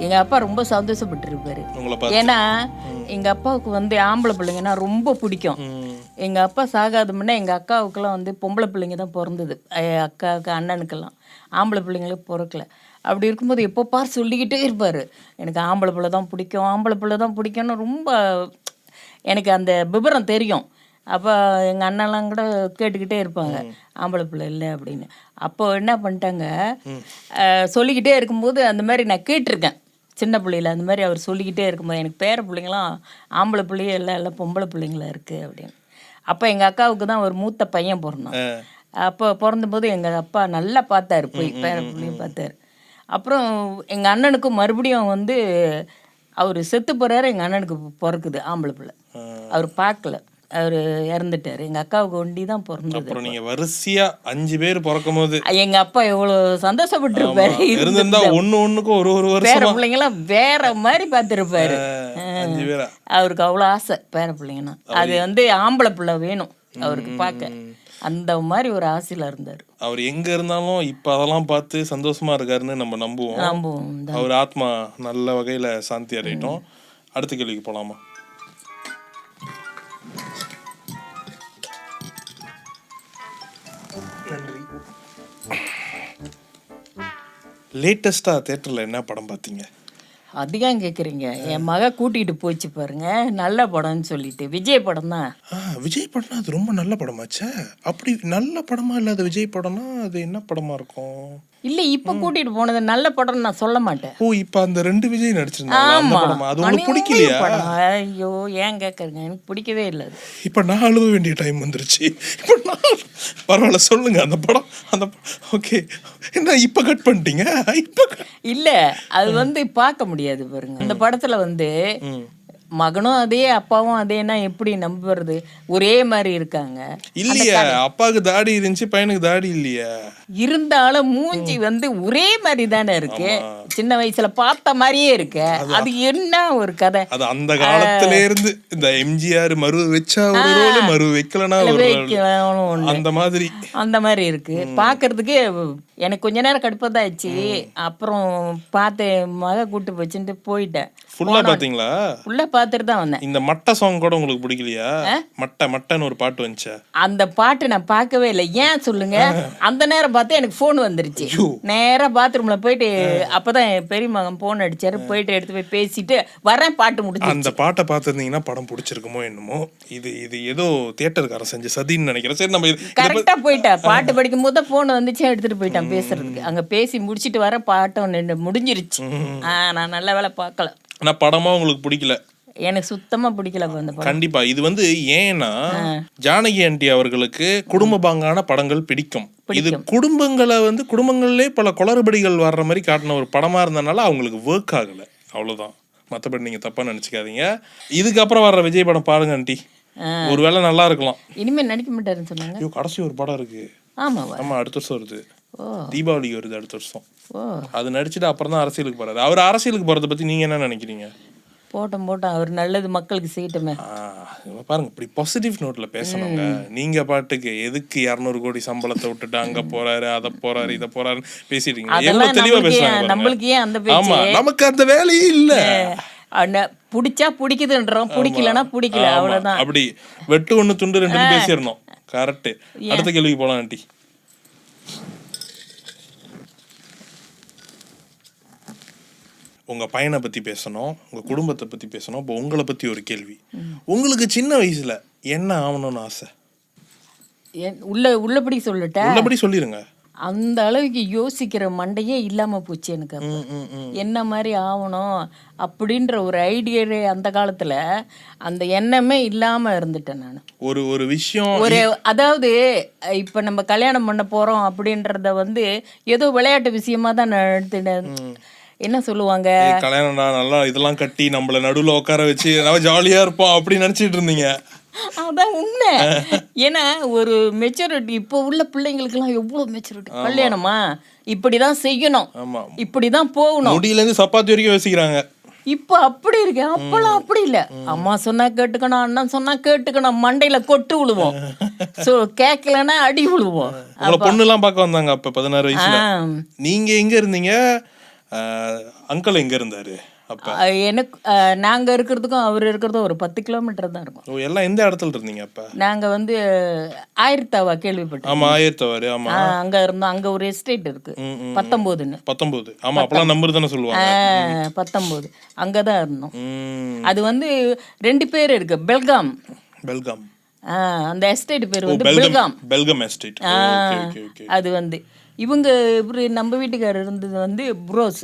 எங்கள் அப்பா ரொம்ப சந்தோஷப்பட்டுருப்பாரு. உங்களை பார்த்து. ஏன்னா எங்கள் அப்பாவுக்கு வந்து ஆம்பளை பிள்ளைங்கன்னா ரொம்ப பிடிக்கும். எங்கள் அப்பா சாகாத முன்னே எங்கள் அக்காவுக்கெல்லாம் வந்து பொம்பளை பிள்ளைங்க தான் பிறந்தது. அக்காவுக்கு அண்ணனுக்கெல்லாம் ஆம்பளை பிள்ளைங்களுக்கு பிறக்கல. அப்படி இருக்கும்போது எப்போ பார் சொல்லிக்கிட்டே இருப்பார், எனக்கு ஆம்பளை பிள்ளை தான் பிடிக்கும், ஆம்பளை பிள்ளை தான் பிடிக்கும்னு. ரொம்ப எனக்கு அந்த விபரம் தெரியும். அப்போ எங்கள் அண்ணெல்லாம் கூட கேட்டுக்கிட்டே இருப்பாங்க, ஆம்பளை பிள்ளை இல்லை அப்படின்னு. அப்போ என்ன பண்ணிட்டாங்க, சொல்லிக்கிட்டே இருக்கும்போது அந்த மாதிரி நான் கேட்டிருக்கேன் சின்ன பிள்ளையில. அந்த மாதிரி அவர் சொல்லிக்கிட்டே இருக்கும்போது எனக்கு பேர பிள்ளைங்களாம் ஆம்பளை பிள்ளையே எல்லாம் பொம்பளை பிள்ளைங்களா இருக்குது அப்படின்னு. அப்போ எங்கள் அக்காவுக்கு தான் ஒரு மூத்த பையன் பிறந்தான். அப்போ பிறந்தபோது எங்கள் அப்பா நல்லா பார்த்தாரு, போய் பேர பிள்ளையும் பார்த்தாரு. அப்புறம் எங்கள் அண்ணனுக்கும் மறுபடியும் வந்து அவர் செத்து போகிறாரு, எங்கள் அண்ணனுக்கு பிறக்குது ஆம்பளை பிள்ளை. அவர் பார்க்கல, அவர் இறந்துட்டார். எங்கள் அக்காவுக்கு ஒண்டி தான் பிறந்தது. அப்புறம் நீங்க வரிசையா 5 பேர் பிறக்கும் போது எங்கள் அப்பா எவ்வளோ சந்தோஷப்பட்டிருப்பாரு. இருந்திருந்தா ஒண்ணுக்கும் ஒரு வருஷம் பேர பிள்ளைங்களாம் வேற மாதிரி பார்த்துருப்பாரு. 5 பேரா? அவருக்கு அவ்வளோ ஆசை பேர பிள்ளைங்கன்னா. அது வந்து ஆம்பளை பிள்ளை வேணும் அவருக்கு பார்க்க, அந்த மாதிரி ஒரு ஆசையில் இருந்தார். அவர் எங்க இருந்தாலும் இப்ப அதெல்லாம் பார்த்து சந்தோஷமா இருக்காருன்னு நம்ம நம்புவோம். அவர் ஆத்மா நல்ல வகையில சாந்தி அடையட்டும். அடுத்த கேள்விக்கு போலாமா? நன்றி. லேட்டஸ்டா தியேட்டர்ல என்ன படம் பார்த்தீங்க? அதிகம் கேட்குறீங்க. என் மக கூட்டிகிட்டு போச்சு பாருங்க, நல்ல படம்னு சொல்லிட்டு. விஜய் படம் தான். விஜய் படம்னா அது ரொம்ப நல்ல படமாச்சே. அப்படி நல்ல படமா இல்லாத விஜய் படம்னா அது என்ன படமா இருக்கும்? இல்லை, இப்போ கூட்டிகிட்டு போனது நல்ல படம்னு நான் சொல்ல மாட்டேன். ஓ, இப்போ அந்த 2 விஜய் நடிச்சிருந்தாங்க அந்த படமா? அது உங்களுக்கு பிடிக்கலையா? ஐயோ, ஏன் கேட்குறீங்க, எனக்கு பிடிக்கவே இல்லை. இப்போ நான் அழுவ வேண்டிய டைம் வந்துருச்சு. இப்போ நான் பரவாயில்ல, சொல்லுங்க அந்த படம். ஓகே, என்ன இப்போ கட் பண்ணிட்டீங்க? இப்போ இல்லை, அது வந்து பார்க்க முடியாது பாருங்க. அந்த படத்தில் வந்து மகனும் அதே அப்பாவும் அதேனா எப்படி நம்புறது? ஒரே மாதிரி இருக்காங்க இல்லையா? அப்பாவுக்கு தாடி இருந்துச்சு, பையனுக்கு தாடி இல்லையா? இருந்தாலும் மூஞ்சி வந்து ஒரே மாதிரி தானே இருக்கு. சின்ன வயசுல பார்த்த மாதிரியே இருக்கு. அது என்ன ஒரு கதை? அது அந்த காலத்துல இருந்து இந்த எம்ஜிஆர் மறு வச்சா ஒரு ரோல், மறு வைக்கலனா ஒரு ரோல், அந்த மாதிரி இருக்கு. பாக்குறதுக்கு எனக்கு கொஞ்ச நேரம் கடுப்பதான் ஆயிடுச்சு. அப்புறம் பார்த்து மக கூட்டு போச்சுட்டு போயிட்டேன். ஃபுல்லா பாத்தீங்களா? ஃபுல்லா பார்த்துட்டு தான் வந்தேன். இந்த மட்டை சாங் கூட உங்களுக்கு பிடிக்கலையா? மட்டைன்னு ஒரு பாட்டு வந்துச்சு. அந்த பாட்டு நான் பார்க்கவே இல்லை. ஏன் சொல்லுங்க? அந்த நேரம் பார்த்து எனக்கு ஃபோன் வந்துருச்சு. நேரா பாத்ரூம்ல போயிட்டு, அப்பதான் பெரிய மகன் போன் அடிச்சாரு. போயிட்டு எடுத்து போய் பேசிட்டு வரேன், பாட்டு முடிஞ்சு. அந்த பாட்டை பார்த்துருந்தீங்கன்னா படம் பிடிச்சிருக்குமோ என்னமோ. இது ஏதோ தியேட்டருக்காரன் செஞ்ச சதின்னு நினைக்கிறேன். சரி, நம்ம கரெக்டா போயிட்டேன். பாட்டு படிக்கும் போது போன் வந்துச்சு, எடுத்துட்டு போயிட்டேன் பேசுறதுக்கு. அங்க பேசி முடிச்சிட்டு வர பாட்டம் முடிஞ்சிருச்சு. நான் நல்ல வேலை பார்க்கல. ஆனா படமா உங்களுக்கு பிடிக்கல? எனக்கு சுத்தமா பிடிக்கல அந்த படம். கண்டிப்பா இது வந்து ஏன்னா ஜானகி ஆண்டி அவர்களுக்கு குடும்ப பாங்கான படங்கள் பிடிக்கும். இது குடும்பங்களை வந்து குடும்பங்கள்லே பல குளறுபடிகள் வர்ற மாதிரி காட்டின ஒரு படமா இருந்தனால அவங்களுக்கு ஒர்க் ஆகல, அவ்வளவுதான். மற்றபடி நீங்க தப்பா நினைச்சுக்காதீங்க. இதுக்கப்புறம் வர்ற விஜய் படம் பாருங்க ஆண்டி, ஒருவேளை நல்லா இருக்கலாம். இனிமே நடிக்க மாட்டாருன்னு சொன்னாங்க. ஐயோ, கடைசி ஒரு படம் இருக்கு. ஆமா, அடுத்த வருஷம் வருது. தீபாவளிக்கு வருது அடுத்த வருஷம். அது நடிச்சுட்டு அப்புறம் தான் அரசியலுக்கு போறாரு. அவர் அரசியலுக்கு போறதை பத்தி நீங்க என்ன நினைக்கிறீங்க? போட்டோம் அவர் நல்லது மக்களுக்கு செய்யட்டுமே. பாருங்க, இப்படி பாசிட்டிவ் நோட்ல பேசணுங்க. நீங்க பாட்டுக்கு எதுக்கு 200 கோடி சம்பளத்தை விட்டுட்டு அங்க போறாரு, அதை போறாரு, இதை போறாரு பேசிட்டீங்க. எவ்வளவு தெளிவா பேசுறாங்க. நம்மளுக்கு ஏன் அந்த பேச்சு? ஆமா, நமக்கு அந்த வேலையே இல்ல. பிடிச்சா பிடிக்குதுன்றோம், பிடிக்கலன்னா பிடிக்கல, அவ்வளவுதான். அப்படி வெட்டு 1 துண்டு 2 பேசிடணும். கரெக்ட். அடுத்த கேள்விக்கு போலாம் ஆண்டி. உங்க பையனை பத்தி பேசணும், உங்க குடும்பத்தை பத்தி பேசணும். இப்போ உங்களை பத்தி ஒரு கேள்வி. உங்களுக்கு சின்ன வயசுல என்ன ஆகணும்னு ஆசை? உள்ளபடி சொல்லட்டேன்? உள்ளபடி சொல்லிருங்க. அந்த அளவுக்கு யோசிக்கிற மண்டையே இல்லாம போச்சு எனக்கு. என்ன மாதிரி ஆகணும் அப்படின்ற ஒரு ஐடியாவே அந்த காலத்துல அந்த எண்ணமே இல்லாம இருந்துட்டேன் நான். ஒரு விஷயம், அதாவது இப்ப நம்ம கல்யாணம் பண்ண போறோம் அப்படின்றத வந்து ஏதோ விளையாட்டு விஷயமா தான் நான் எடுத்துட்டேன். என்ன சொல்லுவாங்க, கல்யாணம் நல்லா இதெல்லாம் கட்டி நம்மள நடுவுல உட்கார வச்சு நம்ம ஜாலியா இருப்போம் அப்படி நினைச்சிட்டு இருந்தீங்க. அதான் உண்மை. ஏன்னா ஒரு மெச்சூரிட்டி இப்போ உள்ள பிள்ளைங்களுக்கெல்லாம் எவ்வளோ மெச்சூரிட்டி. கல்யாணமா இப்படிதான் செய்யணும், ஆமா, இப்படிதான் போகணும், முடியிலேருந்து சப்பாத்தி வரைக்கும் யோசிக்கிறாங்க. இப்போ அப்படி இருக்கு. அப்பெல்லாம் அப்படி இல்லை. அம்மா சொன்னா கேட்டுக்கணும், அண்ணன் சொன்னா கேட்டுக்கணும், மண்டையில கொட்டு விழுவோம். ஸோ கேட்கலன்னா அடி விழுவோம். உங்களை பொண்ணுலாம் பார்க்க வந்தாங்க அப்ப 16 வயசுல. நீங்க எங்க இருந்தீங்க? அங்கிள் எங்க இருந்தாரு அப்ப? எனக்கு நாங்கள் இருக்கிறதுக்கும் அவர் இருக்கிறதும் ஒரு 10 கிலோமீட்டர் தான் இருக்கும். ஓ, எல்லாம் எந்த இடத்துல இருந்தீங்க அப்ப? நாங்கள் வந்து ஆயிரத்தாவா கேள்விப்பட்டோம். ஆமா, ஆயிரத்தவாரு. ஆமா, அங்கே இருந்தோம். அங்கே ஒரு எஸ்டேட் இருக்கு 19ன்னு. 19. ஆமா, அப்பெல்லாம் நம்பர் தானே சொல்லுவாங்க. 19 அங்கே தான் இருந்தோம். அது வந்து 2 பேர் இருக்கு. பெல்காம். பெல்காம். அந்த எஸ்டேட் பேர் வந்து பெல்காம். பெல்காம் எஸ்டேட். அது வந்து இவங்க இப்படி நம்ம வீட்டுக்காரர் இருந்தது வந்து ப்ரோஸ்.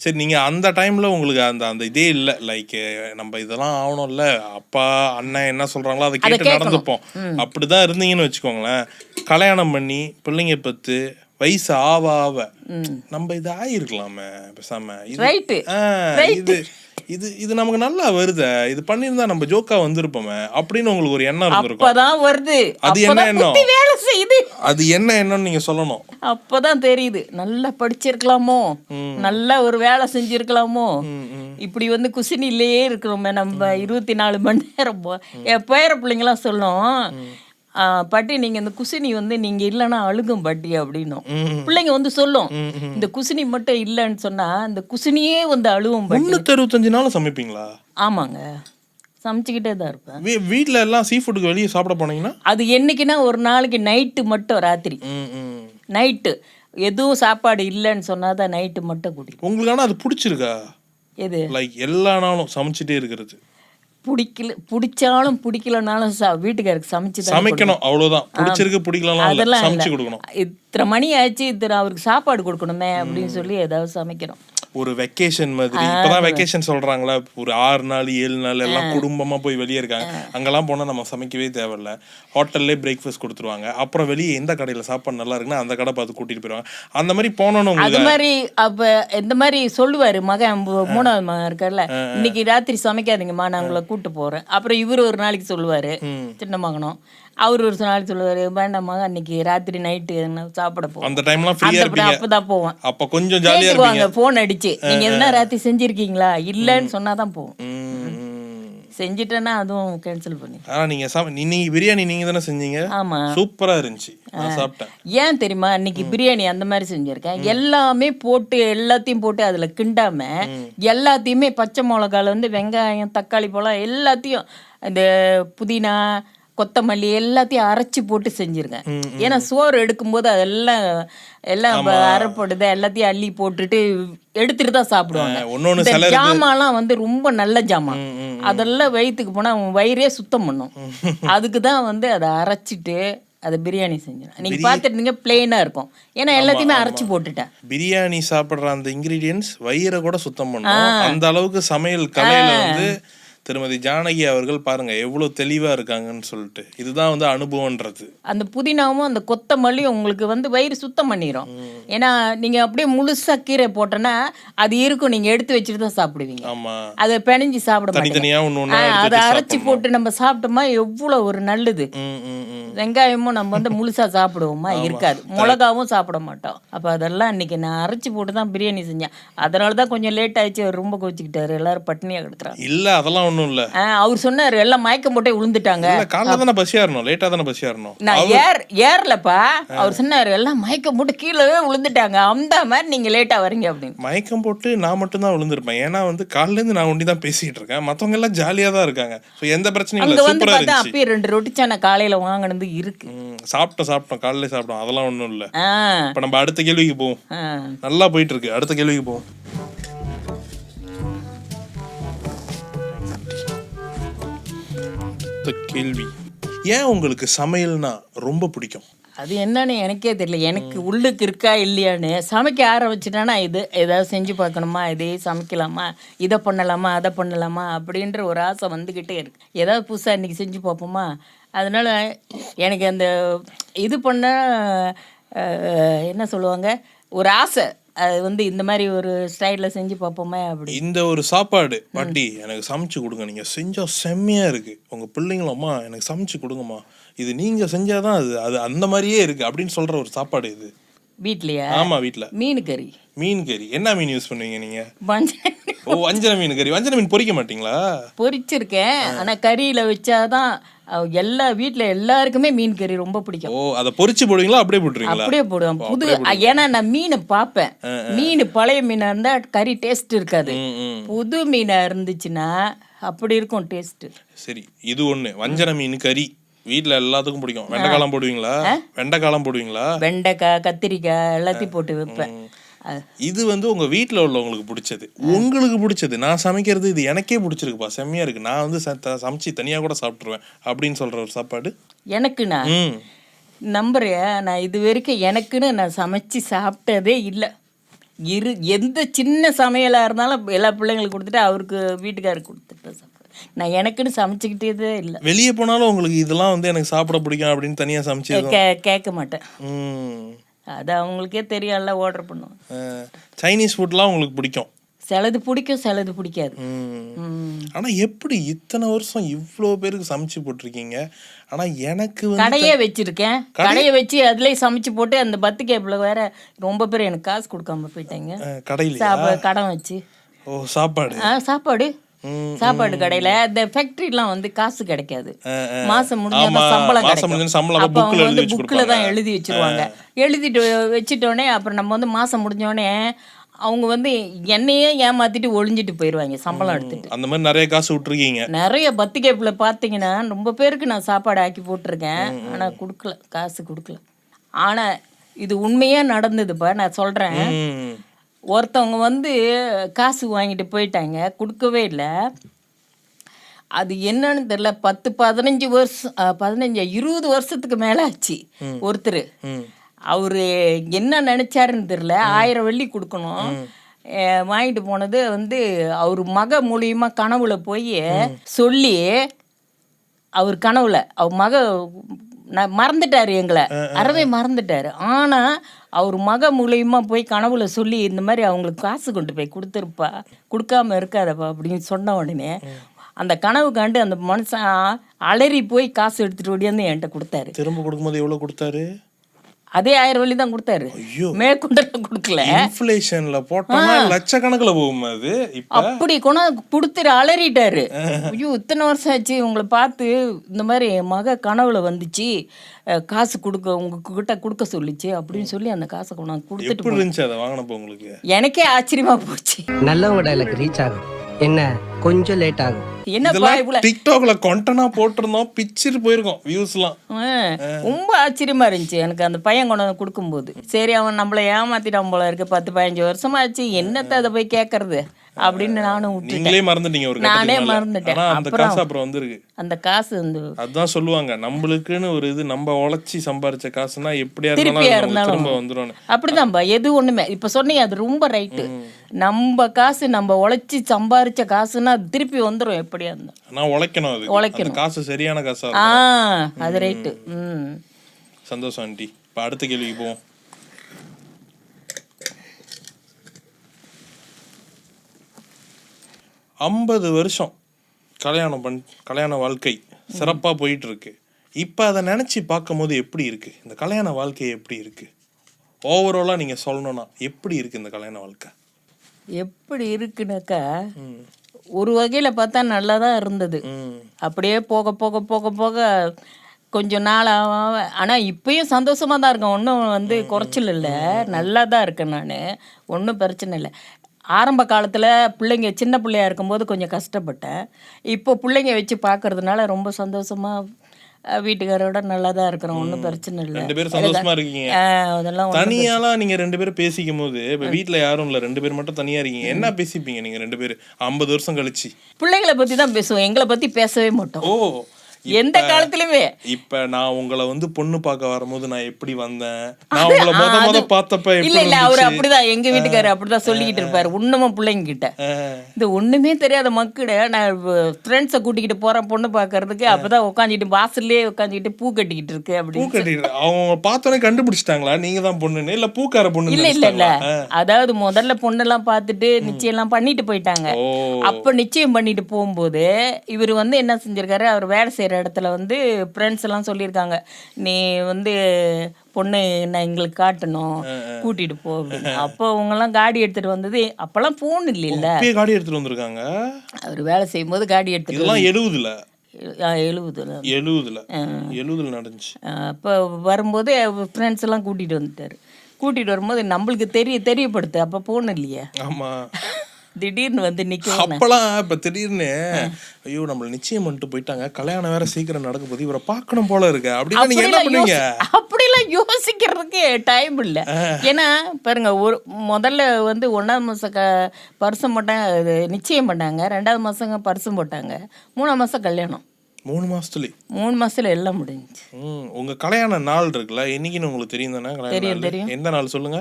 சரி, நீங்க அந்த டைம்ல உங்களுக்கு அந்த இதே இல்ல, லைக் நம்ம இதெல்லாம் ஆகணும்ல, அப்பா அண்ணன் என்ன சொல்றாங்களோ அதை கேட்டு நடந்துப்போம், அப்படிதான் இருந்தீங்கன்னு வச்சுக்கோங்களேன். கல்யாணம் பண்ணி பிள்ளைங்க பத்து வயசு ஆவ நம்ம இது ஆயிருக்கலாமே பேசாம. இது இது இது நமக்கு நல்லா வருது, இது பண்ணிருந்தா நம்ம ஜோக்கா வந்திருப்போமே அப்படின்னு உங்களுக்கு ஒரு எண்ணம் இருந்திருக்கும். அப்பதான் வருது. அது என்ன எண்ணம்? வேலை செய்யுது. அது என்ன எண்ணம்னு நீங்க சொல்லணும். அப்பதான் தெரியுது. நல்லா படிச்சிருக்கலாமோ, நல்லா ஒரு வேலை செஞ்சிருக்கலாமோ. இப்படி வந்து குசினிலேயே இருக்கிறோமே நம்ம 24 மணி நேரம். என் பேர பிள்ளைங்களாம் சொல்லும், பாட்டி நீங்க இந்த குசினி வந்து நீங்க இல்லைன்னா அழுகும் பாட்டி அப்படின்னும். பிள்ளைங்க வந்து சொல்லும், இந்த குசினி மட்டும் இல்லைன்னு சொன்னா இந்த குசினியே வந்து அழுவும் பாட்டி. 365 நாள் சமைப்பீங்களா? ஆமாங்க, சமைச்சுக்கிட்டே தான் இருப்பேன். வீட்டில் எல்லாம் சீ ஃபுட்டுக்கு வெளியே சாப்பிட போனீங்கன்னா அது என்னைக்குன்னா ஒரு நாளைக்கு நைட்டு மட்டும், ராத்திரி நைட்டு எதுவும் சாப்பாடு இல்லைன்னு சொன்னாதான் நைட்டு மட்டும் குடிக்கும். உங்களுக்கு ஆனால் அது பிடிச்சிருக்கா? எது? லைக் எல்லா நாளும் சமைச்சிட்டே இருக்கிறது பிடிச்சாலும் பிடிக்கலனாலும் வீட்டுக்காருக்கு சமைக்கணும், அவ்வளவுதான். பிடிச்சிருக்கு பிடிக்கலாம் அதெல்லாம் சமைச்சு கொடுக்கணும். இத்தனை மணி ஆச்சு, இத்தனை அவருக்கு சாப்பாடு கொடுக்கணுமே அப்படின்னு சொல்லி ஏதாவது சமைக்கணும். ஒரு வெக்கேஷன் மாதிரி. இப்பதான் வெக்கேஷன் சொல்றாங்களா, ஒரு 6 நாள் 7 நாள் எல்லாம் குடும்பமா போய் வெளியே இருக்காங்க. அங்கெல்லாம் போனா நம்ம சமைக்கவே தேவையில்ல, ஹோட்டல்லே பிரேக்ஃபாஸ்ட் கொடுத்துருவாங்க. அப்புறம் வெளியே எந்த கடையில சாப்பாடு நல்லா இருக்குன்னா அந்த கடை பார்த்து கூட்டிட்டு போயிருவாங்க. அந்த மாதிரி போனோன்னு அது மாதிரி அப்ப இந்த மாதிரி சொல்லுவாரு மகன், 3வது மகன் இருக்கார்ல, இன்னைக்கு ராத்திரி சமைக்காதீங்கம்மா நான் உங்களை கூட்டு போறேன். அப்புறம் இவரு ஒரு நாளைக்கு சொல்லுவாரு, சின்ன மகனும் அவர் ஒரு நாளைக்கு சொல்லுவாரு, வேண்டாமா அன்னைக்கு ராத்திரி நைட்டு சாப்பிட போவோம். அந்த டைம்லாம் ஃப்ரீயா இருப்பீங்க. அப்பதான் போவோம். அப்ப கொஞ்சம் ஜாலியா இருப்பீங்க. போன் அடிச்சு நீங்க எதுனா ராத்திரி செஞ்சிருக்கீங்களா, இல்லன்னு சொன்னாதான் போவோம். செஞ்சிட்டேன்னா அதுவும் கேன்சல் பண்ணி. நீங்க இன்னைக்கு பிரியாணி நீங்க தானே செஞ்சீங்க? ஆமா, சூப்பரா இருந்துச்சு, நான் சாப்பிட்டேன். ஏன் தெரியுமா, இன்னைக்கு பிரியாணி அந்த மாதிரி செஞ்சிருக்கேன். எல்லாமே போட்டு எல்லாத்தையும் போட்டு அதுல கிண்டாம எல்லாத்தையுமே பச்சை மிளகால வந்து வெங்காயம் தக்காளி பழம் எல்லாத்தையும் இந்த புதினா கொத்தமல்லி எல்லாத்தையும் அரைச்சி போட்டு செஞ்சிருக்கேன். ஏன்னா சோறு எடுக்கும்போது அதெல்லாம் எல்லாம் அரைப்படுது, எல்லாத்தையும் அள்ளி போட்டுட்டு எடுத்துட்டு தான் சாப்பிடுவாங்க. ஜாமான்லாம் வந்து ரொம்ப நல்ல ஜாமான், அதெல்லாம் வயிற்றுக்கு போனா வயிறே சுத்தம் பண்ணும். அதுக்கு தான் வந்து அதை அரைச்சிட்டு அதை பிரியாணி செஞ்சேன். நீங்க பார்த்துருந்தீங்க பிளெயினா இருக்கும், ஏன்னா எல்லாத்தையுமே அரைச்சி போட்டுட்டேன். பிரியாணி சாப்பிடுற அந்த இன்கிரீடியன்ஸ் வயிறை கூட சுத்தம் பண்ணும். அந்த அளவுக்கு சமையல் கலையில வந்து திருமதி ஜானகி அவர்கள் பாருங்க எவ்வளவு தெளிவா இருக்காங்கன்னு சொல்லிட்டு. இதுதான் வந்து அனுபவம்ன்றது. அந்த புதினாவும் அந்த கொத்தமல்லியும் உங்களுக்கு வந்து வயிறு சுத்தம் பண்ணிடும். ஏன்னா நீங்க அப்படியே முழுசா கீரை போட்டோன்னா அது இருக்கும், நீங்க எடுத்து வச்சுட்டு தான் சாப்பிடுவீங்க. ஆமா, அதை பிணைஞ்சு சாப்பிட தனித்தனியா அதை அரைச்சி போட்டு நம்ம சாப்பிட்டோமா எவ்வளவு ஒரு நல்லது. வெங்காயமும் நம்ம வந்து முழுசா சாப்பிடுவோமா, இருக்காது. மிளகாவும் சாப்பிட மாட்டோம். அப்ப அதெல்லாம் இன்னைக்கு நான் அரைச்சி போட்டு தான் பிரியாணி செஞ்சேன். அதனாலதான் கொஞ்சம் லேட் ஆயிடுச்சு. அவர் ரொம்ப கோச்சிக்கிட்டாரு, எல்லாரும் பட்னியா கிடக்குறாங்க. இல்ல அதெல்லாம் ஒண்ணும் இல்ல. அவர் சொன்னாரு எல்லாம் மயக்கம் போட்டே விழுந்துட்டாங்க. காலைல தானே பஸ் ஏறணும், லேட்டா தானே பஸ் ஏறணும். நான் ஏறலப்பா. அவர் சொன்னாரு எல்லாம் மயக்கம் போட்டு கீழே விழுந்துட்டாங்க, அந்த மாதிரி நீங்க லேட்டா வரீங்க அப்படின்னு. மயக்கம் போட்டு நான் மட்டும் தான் விழுந்திருப்பேன். ஏன்னா வந்து காலையில இருந்து நான் ஒண்டி தான் பேசிட்டு இருக்கேன், மத்தவங்க எல்லாம் ஜாலியா தான் இருக்காங்க. எந்த பிரச்சனையும் இல்ல. சூப்பரா இருந்துச்சு. அப்பயே 2 ரொட்டி சான காலையில வாங்கினது இருக்கு. சாப்பிட்டோம் காலையில சாப்பிட்டோம், அதெல்லாம் ஒண்ணும் இல்ல. இப்ப நம்ம அடுத்த கேள்விக்கு போவோம். நல்லா போயிட்டு இருக்கு, அடுத்த கேள்விக்கு போவோம். கேள்வி, ஏன் உங்களுக்கு சமையல்னா ரொம்ப பிடிக்கும்? அது என்னன்னு எனக்கே தெரியல. எனக்கு உள்ளுக்கு இருக்கா இல்லையான்னு சமைக்க ஆரம்பிச்சுட்டானா இது ஏதாவது செஞ்சு பார்க்கணுமா, இதே சமைக்கலாமா, இதை பண்ணலாமா, அதை பண்ணலாமா அப்படின்ற ஒரு ஆசை வந்துக்கிட்டே இருக்கு. ஏதாவது புதுசாக இன்றைக்கி செஞ்சு பார்ப்போமா. அதனால் எனக்கு அந்த இது பண்ண என்ன சொல்லுவாங்க, ஒரு ஆசை அது வந்து இந்த மாதிரி ஒரு ஸ்டைலில் செஞ்சு பார்ப்போமே அப்படி. இந்த ஒரு சாப்பாடு பாட்டி எனக்கு சமைச்சு கொடுங்க, நீங்கள் செஞ்சால் செம்மையாக இருக்குது, உங்கள் பிள்ளைங்களம்மா எனக்கு சமைச்சு கொடுங்கம்மா, இது நீங்கள் செஞ்சாதான் அது அது அந்த மாதிரியே இருக்குது அப்படின்னு சொல்கிற ஒரு சாப்பாடு இது வீட்லையா? ஆமாம், வீட்டில் மீன் கறி. மீன் கறி என்ன மீன் யூஸ் பண்ணுவீங்க நீங்கள்? வஞ்சரம். ஓ, வஞ்சர மீன் கறி. வஞ்சர மீன் பொரிக்க மாட்டீங்களா? பொரிச்சிருக்கேன், ஆனால் கறியில் வச்சாதான் எல்லா வீட்டில் எல்லாருக்குமே மீன் கறி ரொம்ப பிடிக்கும். ஓ, அதை பொரிச்சு போடுவீங்களா அப்படியே போட்டுருவீங்களா? அப்படியே போடுவேன். புது ஏன்னா நான் மீனை பார்ப்பேன். மீன் பழைய மீனாக இருந்தால் கறி டேஸ்ட் இருக்காது. புது மீனாக இருந்துச்சுன்னா அப்படி இருக்கும் டேஸ்ட்டு. சரி, இது ஒன்று வஞ்சர மீன் கறி வீட்டில் எல்லாத்துக்கும் பிடிக்கும். வெண்டைக்காலம் போடுவீங்களா? வெண்டைக்காலம் போடுவீங்களா? வெண்டைக்காய், கத்திரிக்காய் எல்லாத்தையும் போட்டு வைப்பேன். இது வந்து உங்கள் வீட்டில் உள்ளவங்களுக்கு பிடிச்சது. உங்களுக்கு பிடிச்சது நான் சமைக்கிறது இது எனக்கே பிடிச்சிருக்குப்பா, செம்மையாக இருக்குது, நான் வந்து சமைச்சு தனியாக கூட சாப்பிட்ருவேன் அப்படின்னு சொல்கிற ஒரு சாப்பாடு எனக்குண்ணா நம்புறியா? நான் இது வரைக்கும் எனக்குன்னு நான் சமைச்சு சாப்பிட்டதே இல்லை. எந்த சின்ன சமையலாக இருந்தாலும் எல்லா பிள்ளைங்களுக்கு கொடுத்துட்டு அவருக்கு வீட்டுக்காருக்கு கொடுத்துட்டு சாப்பிடுவேன். நான் எனக்குன்னு சமைச்சுக்கிட்டே இல்லை. வெளியே போனாலும் உங்களுக்கு இதெல்லாம் வந்து எனக்கு சாப்பிட பிடிக்கும் அப்படின்னு தனியாக சமைச்சு கேட்க மாட்டேன். அது அவங்களுக்கே தெரியும்ல, ஆர்டர் பண்ணுவோம். சைனீஸ் ஃபுட்லாம் உங்களுக்கு பிடிக்கும்? சிலது பிடிக்கும், சிலது பிடிக்காது. ஆனால் எப்படி இத்தனை வருஷம் இவ்வளோ பேருக்கு சமைச்சு போட்டிருக்கீங்க? ஆனால் எனக்கு கடையே வச்சிருக்கேன். கடையை வச்சு அதுலேயே சமைச்சு போட்டு அந்த பத்து கேப்பில் வேற ரொம்ப பேர் எனக்கு காசு கொடுக்காம போயிட்டாங்க. கடையில் கடன் வச்சு. ஓ, சாப்பாடு சாப்பாடு கடையில் இந்த ஃபேக்ட்ரிலாம் வந்து காசு கிடைக்காது. மாதம் முடிஞ்ச சம்பளம் கிடைக்கும். அப்போ அவங்க வந்து புக்கில் தான் எழுதி வச்சுருவாங்க. எழுதிட்டு வச்சுட்டோடனே அப்புறம் நம்ம வந்து மாதம் முடிஞ்சோடனே அவங்க வந்து என்னையே ஏமாத்திட்டு ஒளிஞ்சிட்டு போயிடுவாங்க சம்பளம் எடுத்துட்டு. அந்த மாதிரி நிறைய காசு விட்டுருக்கீங்க. நிறைய பத்து கேப்பில் பார்த்தீங்கன்னா ரொம்ப பேருக்கு நான் சாப்பாடு ஆக்கி போட்டிருக்கேன். ஆனால் கொடுக்கல, காசு கொடுக்கல. ஆனால் இது உண்மையாக நடந்ததுப்பா, நான் சொல்கிறேன். ஒருத்தவங்க வந்து காசு வாங்கிட்டு போயிட்டாங்க, கொடுக்கவே இல்லை. அது என்னன்னு தெரியல, 10-15 வருஷம் 15-20 வருஷத்துக்கு மேலே ஆச்சு. ஒருத்தர் அவர் என்ன நினச்சாருன்னு தெரியல, 1000 வெள்ளி கொடுக்கணும். வாங்கிட்டு போனது வந்து அவர் மக மூலியமா கனவுல போய் சொல்லி, அவர் கனவுல அவர் மக மறந்துட்டாரு, எங்களை அறவே மறந்துட்டாரு. ஆனால் அவர் மக மூலியமா போய் கனவுல சொல்லி இந்த மாதிரி அவங்களுக்கு காசு கொண்டு போய் கொடுத்துருப்பா, கொடுக்காம இருக்காதப்பா அப்படின்னு சொன்ன உடனே அந்த கனவு காண்டு அந்த மனுஷன் அலறி போய் காசு எடுத்துட்டு ஓடியாந்து என்கிட்ட கொடுத்தாரு. திரும்ப கொடுக்கும்போது எவ்வளோ கொடுத்தாரு? அதே 1000 வெள்ளி தான் கொடுத்தாரு, மேற்கொண்டெல்லாம் கொடுக்கல. இன்ஃப்ளேஷன்ல போட்டோம்னா லட்சக்கணக்கில் போகும். அது அப்படி கொடுத்துட்டு அலறிட்டாரு. ஐயோ, இத்தனை வருஷம் ஆச்சு உங்களை பார்த்து, இந்த மாதிரி என் மக கனவுல வந்துச்சு, காசு கொடுக்க உங்ககிட்ட கொடுக்க சொல்லிச்சு அப்படின்னு சொல்லி அந்த காசை கொண்டாந்து கொடுத்துட்டு இருந்துச்சு. அதை வாங்கினப்போ உங்களுக்கு எனக்கே ஆச்சரியமா போச்சு. நல்லவங்க டைலாக் ரீச் ஆகும், என்ன கொஞ்சம் லேட் ஆகும். என்ன டிக்டாக்ல கொண்டனா போட்டிருந்தோம், பிச்சிட்டு போயிருக்கோம் வியூஸ்லாம். ரொம்ப ஆச்சரியமா இருந்துச்சு எனக்கு அந்த பையன் கொண்டு வந்து கொடுக்கும்போது. சரி, அவன் நம்மளை ஏமாத்திட்டான் போல இருக்கு, 10-15 வருஷமா ஆச்சு, என்னத்தை அதை போய் கேட்கறது அப்படின்னு நானும் விட்டுட்டேன். நானே மறந்துட்டேன். அப்புறம் வந்துருக்கு அந்த காசு வந்து அதான் சொல்லுவாங்க, நம்மளுக்குன்னு ஒரு இது, நம்ம உழைச்சி சம்பாரிச்ச காசுனா எப்படியா இருந்தாலும் வந்துடும். அப்படிதான்பா, எது ஒண்ணுமே இப்ப சொன்னீங்க, அது ரொம்ப ரைட்டு. நம்ம காசு நம்ம உழைச்சி சம்பாரிச்ச காசுன்னா அது திருப்பி வந்துடும் எப்படியா இருந்தா. ஆனா உழைக்கணும், காசு சரியான காசா. அது ரைட்டு. சந்தோஷம் ஆண்டி. இப்ப அடுத்த கேள்விக்கு போவோம். 50 வருஷம் கல்யாண வாழ்க்கை சிறப்பாக போயிட்டு இருக்கு. இப்போ அதை நினச்சி பார்க்கும் போது எப்படி இருக்கு இந்த கல்யாண வாழ்க்கை? எப்படி இருக்கு ஓவராலாக நீங்கள் சொல்லணும்னா எப்படி இருக்கு இந்த கல்யாண வாழ்க்கை? எப்படி இருக்குனாக்கா, ஒரு வகையில் பார்த்தா நல்லா தான் இருந்தது. அப்படியே போக போக போக போக கொஞ்சம் நாள் ஆகும். ஆனால் இப்பயும் சந்தோஷமாக தான் இருக்கேன், ஒன்றும் வந்து குறைச்சல் இல்லை, நல்லா தான் இருக்கேன் நான், ஒன்றும் பிரச்சனை இல்லை. ஆரம்ப காலத்தில் பிள்ளைங்க சின்ன பிள்ளையா இருக்கும்போது கொஞ்சம் கஷ்டப்பட்டேன். இப்போ பிள்ளைங்க வச்சு பார்க்கறதுனால ரொம்ப சந்தோஷமாக வீட்டுக்காரோட நல்லா தான் இருக்கிறோம், ஒன்றும் பிரச்சனை இல்லை. 2 பேரும் சந்தோஷமா இருக்கீங்க. அதெல்லாம் தனியாலாம் நீங்கள் 2 பேரும் பேசிக்கும் போது, இப்போ வீட்டில் யாரும் இல்லை, 2 பேர் மட்டும் தனியாக இருக்கீங்க, என்ன பேசிப்பீங்க நீங்கள் 2 பேரும் 50 வருஷம் கழிச்சு? பிள்ளைங்களை பற்றி தான் பேசுவோம், எங்களை பற்றி பேசவே மாட்டோம். ஓ, எந்த காலத்துலயுமே. இப்ப நான் உங்களை வந்து பொண்ணு பார்க்க வரும்போது நான் எப்படி வந்தேன், நான் உங்களை முத பார்த்தப்ப இல்ல இல்ல அவரு அப்படிதான், எங்க வீட்டுக்காரரு அப்படிதான் சொல்லிக்கிட்டு இருப்பாரு இன்னமும் பிள்ளைங்க கிட்ட. இந்த ஒண்ணுமே தெரியாத மக்கட நான் ஃப்ரெண்ட்ஸை கூட்டிக்கிட்டு போறேன் பொண்ணு பாக்குறதுக்கு, அப்பதான் உட்காந்துட்டு வாசல்லே உட்காந்துக்கிட்டு பூ கட்டிக்கிட்டு இருக்கு அப்படின்னு. அவங்க பார்த்தோன்னே கண்டுபிடிச்சிட்டாங்களா நீங்க தான் பொண்ணுன்னு, இல்ல பூக்கார பொண்ணு? இல்ல இல்ல இல்ல, அதாவது முதல்ல பொண்ணெல்லாம் பார்த்துட்டு நிச்சயம் எல்லாம் பண்ணிட்டு போயிட்டாங்க. அப்ப நிச்சயம் பண்ணிட்டு போகும்போது இவர் வந்து என்ன செஞ்சிருக்காரு, அவர் வேலை செய்யற இடத்துல வந்து ஃப்ரெண்ட்ஸ் எல்லாம் சொல்லியிருக்காங்க, நீ வந்து பொண்ணு நான் எங்களுக்கு காட்டணும் கூட்டிட்டு போ அப்படின்னு. அப்போ அவங்க எல்லாம் காடி எடுத்துட்டு வந்தது, அப்பெல்லாம் போன் இல்ல, காடி எடுத்துட்டு வந்திருக்காங்க. அவர் வேலை செய்யும் போது காடி எடுத்துட்டு 70 நடந்துச்சு. அப்போ வரும்போது ஃப்ரெண்ட்ஸ் எல்லாம் கூட்டிட்டு வந்துட்டாரு. கூட்டிட்டு வரும்போது நம்மளுக்கு தெரியப்படுத்து, அப்ப போன் இல்லையா. ஆமா, திடீர்னு வந்து நிக்க அப்பெல்லாம் இப்ப திடீர்னு ஐயோ நம்மள நிச்சயம் பண்ணிட்டு போயிட்டாங்க, கல்யாணம் வேற சீக்கிரம் நடக்க போது, இவரை பார்க்கணும் போல இருக்கு அப்படின்னு நீங்க என்ன பண்ணுவீங்க? அப்படிலாம் யோசிக்கிறதுக்கு டைம் இல்ல. ஏன்னா பாருங்க, ஒரு முதல்ல வந்து 1ஆம் மாசம் பரிசம் போட்டாங்க, நிச்சயம் பண்ணாங்க. 2ஆவது மாசம் பரிசம் போட்டாங்க. 3ஆம் மாசம் கல்யாணம். 3 மாசத்துல எல்லாம் முடிஞ்சுச்சு. உங்க கல்யாண நாள் இருக்குல்ல, என்னைக்குன்னு உங்களுக்கு தெரியும் தானே? தெரியும். எந்த நாள் சொல்லுங்க?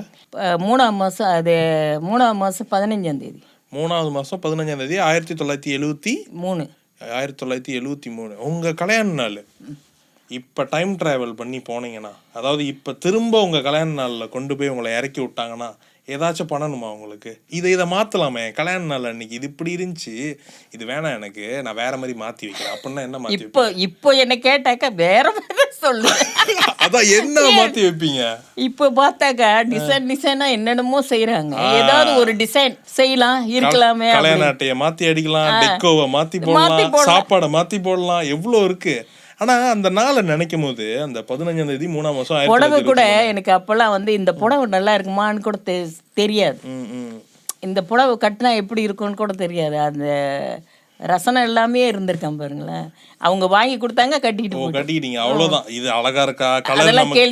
3ஆம் மாசம், அது 3ஆம் மாசம் 15ஆம் தேதி. 3வது மாசம் 15ஆம் தேதி 1973. உங்க கல்யாண நாள் இப்ப டைம் டிராவல் பண்ணி போனீங்கன்னா, அதாவது இப்ப திரும்ப உங்க கல்யாண நாள்ல கொண்டு போய் உங்களை இறக்கி விட்டாங்கன்னா ஏதாச்சும் பண்ணணுமா உங்களுக்கு? இதை மாத்தலாமே, கல்யாண நாள் அன்னைக்கு இது இப்படி இருந்துச்சு, இது வேணாம் எனக்கு, நான் வேற மாதிரி மாத்தி வைக்கிறேன் அப்படின்னா என்ன மாத்தி? இப்போ என்ன கேட்டாக்கா வேற மாதிரி சொல்லு. அதான் என்ன மாத்தி வைப்பீங்க? இப்போ பார்த்தாக்கா டிசைனா என்னென்னமோ செய்யறாங்க. ஏதாவது ஒரு டிசைன் செய்யலாம், இருக்கலாமே. கல்யாண அட்டையை மாத்தி அடிக்கலாம், டெக்கோவை மாத்தி போடலாம், சாப்பாடை மாத்தி போடலாம், எவ்வளவு இருக்கு. ஆனா அந்த நாளை நினைக்கும் போது அந்த 15ஆம் தேதி 3ஆம் மாசம் புடவை கூட எனக்கு அப்பெல்லாம் வந்து இந்த புடவை நல்லா இருக்குமான்னு கூட தெரியாது. இந்த புடவை கட்டினா எப்படி இருக்கும்னு கூட தெரியாது. அந்த ரசனை எல்லாமே இருந்திருக்கான் பாருங்களேன். அவங்க வாங்கி கொடுத்தாங்க, கட்டிக்கிட்டீங்க, அவ்வளவுதான். இது அழகா இருக்கா, கலர் நமக்கு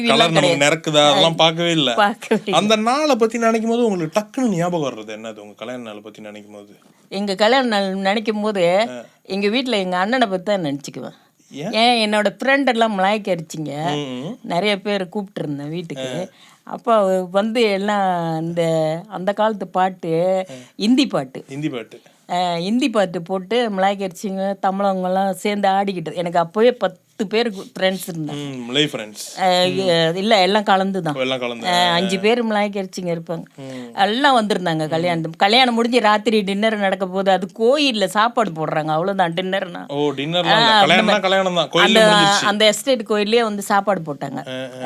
நிறக்குதா, அதெல்லாம் பார்க்கவே இல்லை. அந்த நாளை பத்தி நினைக்கும் போது உங்களுக்கு டக்குன்னு ஞாபகம் வர்றது என்னது? உங்க கல்யாண நாளை பத்தி நினைக்கும் போது? எங்க கல்யாண நாள் நினைக்கும் போது எங்க வீட்டுல எங்க அண்ணனை பத்தி தான் நினைச்சுக்குவேன். ஏன் என்னோட ஃப்ரெண்ட் எல்லாம் மலாய்க்கு அடிச்சிங்க, நிறைய பேர் கூப்பிட்டு இருந்தேன் வீட்டுக்கு. அப்போ வந்து எல்லாம் இந்த அந்த காலத்து பாட்டு, ஹிந்தி பாட்டு போட்டு மலாய்க்கு அடிச்சிங்க, தமிழவங்கெல்லாம் சேர்ந்து ஆடிக்கிட்டு. எனக்கு அப்போவே 10 பேர் ஃப்ரெண்ட்ஸ் இருந்தாங்க. இல்லை எல்லாம் கலந்து தான் 5 பேர் மலாய்க்கு அடிச்சிங்க இருப்பாங்க. எல்லாம் வந்திருந்தாங்க. கல்யாணம் முடிஞ்சு ராத்திரி டின்னர் நடக்க போது, அது கோயில்ல சாப்பாடு போடுறாங்க, அவ்வளவுதான் டின்னர்னா. அந்த எஸ்டேட் கோயிலே வந்து சாப்பாடு போட்டாங்க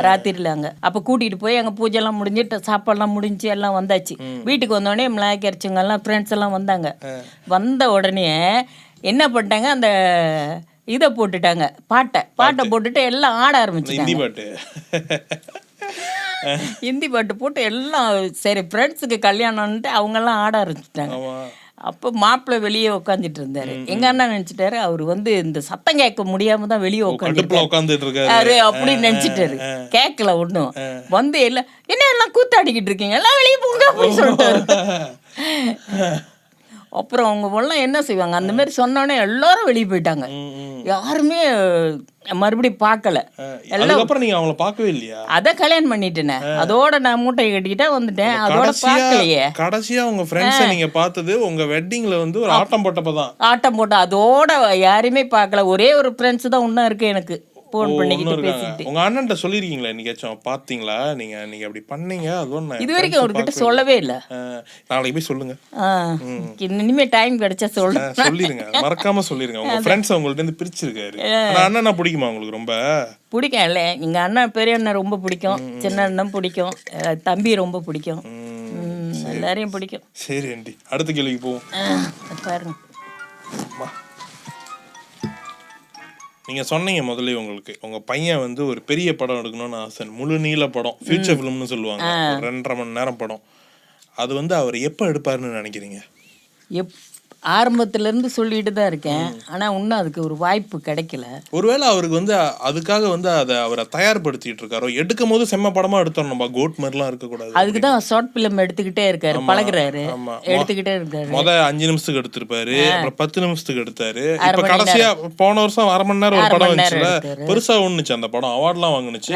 ராத்திரில அங்க. அப்ப கூட்டிட்டு போய் அங்க பூஜை எல்லாம் முடிஞ்சிட்டு சாப்பாடுலாம் முடிஞ்சு எல்லாம் வந்தாச்சு. வீட்டுக்கு வந்தோடனே மலாய்க்கு அடிச்சவங்க எல்லாம் ஃப்ரெண்ட்ஸ் எல்லாம் வந்தாங்க. வந்த உடனே என்ன பண்ணிட்டாங்க, அந்த இதை போட்டுட்டாங்க, பாட்டை போட்டுட்டு எல்லாம் ஆட ஆரம்பிச்சுட்டாங்க. ஹிந்தி பாட்டு போட்டு எல்லாம் சரி ஃப்ரெண்ட்ஸுக்கு கல்யாணம்ட்டு அவங்கெல்லாம் ஆட ஆரம்பிச்சுட்டாங்க. அப்போ மாப்பிள்ளை வெளியே உட்காந்துட்டு இருந்தாரு. எங்க அண்ணா நினைச்சிட்டாரு அவர் வந்து இந்த சத்தம் கேட்க முடியாம தான் வெளியே உட்காந்துட்டு அப்படின்னு நினைச்சிட்டாரு. கேட்கல ஒன்றும். வந்து எல்லாம் என்ன எல்லாம் கூத்தாடிக்கிட்டு இருக்கீங்க, எல்லாம் வெளியே போங்க அப்படின்னு சொல்லிட்டாரு. அப்புறம் அவங்க எல்லாம் என்ன செய்வாங்க, அந்த மாதிரி சொன்னோடனே எல்லாரும் வெளியே போயிட்டாங்க. யாருமே மறுபடியும் பார்க்கல. அதுக்கப்புறம் நீங்க அவங்கள பார்க்கவே இல்லையா? அத கல்யாணம் பண்ணிட்டேனே, அதோட நான் மூட்டை கட்டிக்கிட்டே வந்துட்டேன். அதோட பார்க்கலையே. கடைசியா உங்க ஃப்ரெண்ட்ஸை நீங்க பார்த்தது உங்க வெட்டிங்ல வந்து ஒரு ஆட்டம் போட்டப்பதான். ஆட்டம் போட்ட அதோட யாருமே பார்க்கல. ஒரே ஒரு ஃப்ரெண்ட்ஸ் தான் இன்னும் இருக்கு எனக்கு. போன் பண்ணிக்கிட்டு பேசிட்டு. உங்க அண்ணன்ட்ட சொல்லிருக்கீங்களா என்னைக்காச்சும்? பாத்தீங்களா நீங்க அப்படி பண்ணீங்க? அதுவும் இது வரைக்கும் அவர்கிட்ட சொல்லவே இல்ல. நாளைக்கு போய் சொல்லுங்க. இனிமே டைம் கிடைச்சா சொல்லிருங்க, மறக்காம சொல்லிருங்க. உங்க ஃப்ரெண்ட்ஸ் உங்கள்ட்ட இருந்து பிரிச்சிருக்காரு. அண்ணனா பிடிக்குமா உங்களுக்கு? ரொம்ப பிடிக்கும். இல்ல எங்க அண்ணன் பெரிய அண்ணன் ரொம்ப பிடிக்கும், சின்ன அண்ணன் பிடிக்கும், தம்பி ரொம்ப பிடிக்கும், எல்லாரையும் பிடிக்கும். சரி ஆண்டி, அடுத்த கேள்விக்கு போவோம். பாருங்க, நீங்க சொன்னீங்க முதல்ல உங்களுக்கு உங்க பையன் வந்து ஒரு பெரிய படம் எடுக்கணும்னு ஆசை, முழு நீள படம், ஃபியூச்சர் ஃபிலிம்னு சொல்லுவாங்க, 2.5 மணி நேரம் படம். அது வந்து அவர் எப்போ எடுப்பாருன்னு நினைக்கிறீங்க? ஆரம்பத்திலேருந்து சொல்லிட்டு தான் இருக்கேன். ஆனால் இன்னும் அதுக்கு ஒரு வாய்ப்பு கிடைக்கல. ஒருவேளை அவருக்கு வந்து அதுக்காக வந்து அதை அவரை தயார்படுத்திட்டு இருக்காரோ, எடுக்கும் போது செம்ம படமா எடுத்தோம் நம்ம, கோட் மாதிரிலாம் இருக்கக்கூடாது. அதுக்கு தான் ஷார்ட் ஃபிலிம் எடுத்துக்கிட்டே இருக்காரு, பழகுறாரு, எடுத்துக்கிட்டே இருக்காரு. 5 நிமிஷத்துக்கு எடுத்திருப்பாரு, அப்புறம் 10 நிமிஷத்துக்கு எடுத்தாரு. இப்ப கடைசியா போன வருஷம் 1/2 மணி நேரம் ஒரு படம் வந்துச்சுல, பெருசா ஒண்ணுச்சு அந்த படம், அவார்ட்லாம் வாங்குனுச்சு.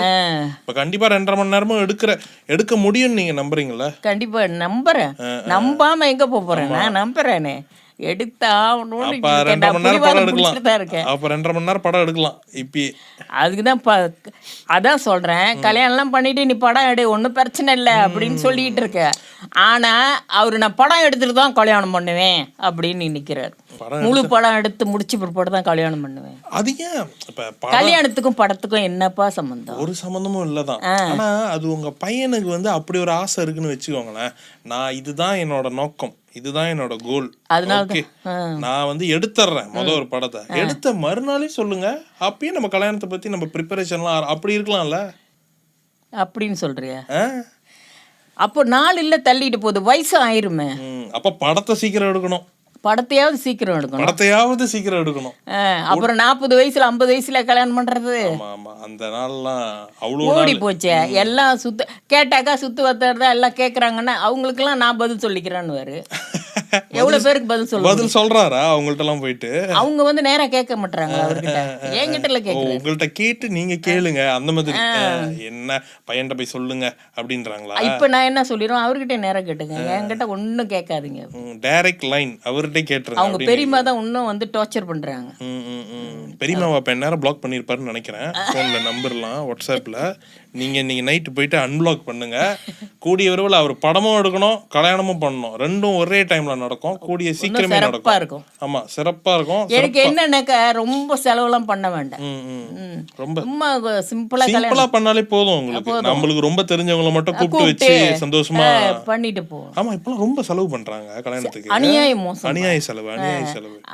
இப்ப கண்டிப்பா 2.5 மணி நேரமும் எடுக்க முடியும். நீங்க நம்புறீங்களா? கண்டிப்பா நம்புறேன். நம்பாம எங்க போறேன், நான் நம்புறேனே. எடுத்தா அப்ப 2.5 மணி நேரம் படம் எடுக்கலாம். அப்ப 2.5 மணி நேரம் படம் எடுக்கலாம் இப்பயே. அதுக்குதான் அதான் சொல்றேன், கல்யாணம்லாம் பண்ணிட்டு நீ படம் எடு, ஒன்றும் பிரச்சனை இல்லை அப்படின்னு சொல்லிட்டு இருக்க. ஆனா அவரு நான் படம் எடுத்துட்டு தான் கல்யாணம் பண்ணுவேன் அப்படின்னு நிக்கிறாரு. முழு படம் எடுத்து முடிச்சு பிற்பாடு தான் கல்யாணம் பண்ணுவேன். அது ஏன் இப்ப கல்யாணத்துக்கும் படத்துக்கும் என்னப்பா சம்பந்தம்? ஒரு சம்பந்தமும் இல்லதான். ஆனா அது உங்க பையனுக்கு வந்து அப்படி ஒரு ஆசை இருக்குன்னு வச்சுக்கோங்களேன். நான் இதுதான் என்னோட நோக்கம், இதுதான் என்னோட கோல், அதனால நான் வந்து எடுத்துறேன் ஒரு படத்தை. எடுத்த மறுநாளே சொல்லுங்க, அப்பயே நம்ம கல்யாணத்தை பத்தி நம்ம ப்ரிப்பரேஷன்லாம் அப்படி இருக்கலாம்ல அப்படின்னு சொல்றியா? அப்போ நாள் இல்ல தள்ளிட்டு போகுது, வயசு ஆயிருமே. அப்ப படத்தை சீக்கிரம் எடுக்கணும், படத்தையாவது சீக்கிரம் எடுக்கணும். அப்புறம் 40 வயசுல 50 வயசுல கல்யாணம் பண்றது அந்த நாள்லாம் அவ்வளவு ஓடி போச்சே. எல்லாம் கேட்டாக்கா சுத்து வத்துறதா எல்லாம் கேக்குறாங்கன்னா அவங்களுக்கு எல்லாம் நான் பதில் சொல்லிக்கிறேன்னு எவ்வளவு பேருக்கு பதில் சொல்றாரா? அவங்கள்ட்ட எல்லாம் போயிட்டு அவங்க வந்து நேரா கேட்க மாட்டாங்க, அவர்கிட்ட என்கிட்ட கேட்க, உங்கள்ட்ட கேட்டு நீங்க கேளுங்க அந்த மாதிரி. என்ன பையன்கிட்ட போய் சொல்லுங்க அப்படின்றாங்களா? இப்ப நான் என்ன சொல்லிடுவோம், அவர்கிட்ட நேரா கேட்டுங்க, என்கிட்ட ஒன்னும் கேட்காதீங்க, டைரக்ட் லைன் அவர்கிட்ட கேட்டுருங்க. அவங்க பெரியமா தான் இன்னும் வந்து டார்ச்சர் பண்றாங்க. பெரியமாவை அப்ப நேரம் பிளாக் பண்ணிருப்பாருன்னு நினைக்கிறேன் போன்ல, நம்பர்லாம் வாட்ஸ்அப்ல. நீங்க இன்னைக்கு நைட்டு போயிட்டு அன்பிளாக் பண்ணுங்க. கூடிய விரைவில் அவர் படமும் எடுக்கணும், கல்யாணமும் பண்ணணும், ரெண்டும் ஒரே டைம்ல நடக்கும். கூடிய சீக்கிரமே நடக்கும். ஆமா, சிறப்பா இருக்கும். எனக்கு என்னன்னாக்க ரொம்ப செலவுலாம் பண்ண வேண்டாம், ரொம்ப சிம்பிளா பண்ணாலே போதும் உங்களுக்கு. நம்மளுக்கு ரொம்ப தெரிஞ்சவங்களை மட்டும் கூப்பிட்டு வச்சு சந்தோஷமா பண்ணிட்டு போவோம். ஆமா, இப்பெல்லாம் ரொம்ப செலவு பண்றாங்க கல்யாணத்துக்கு, அநியாய செலவு.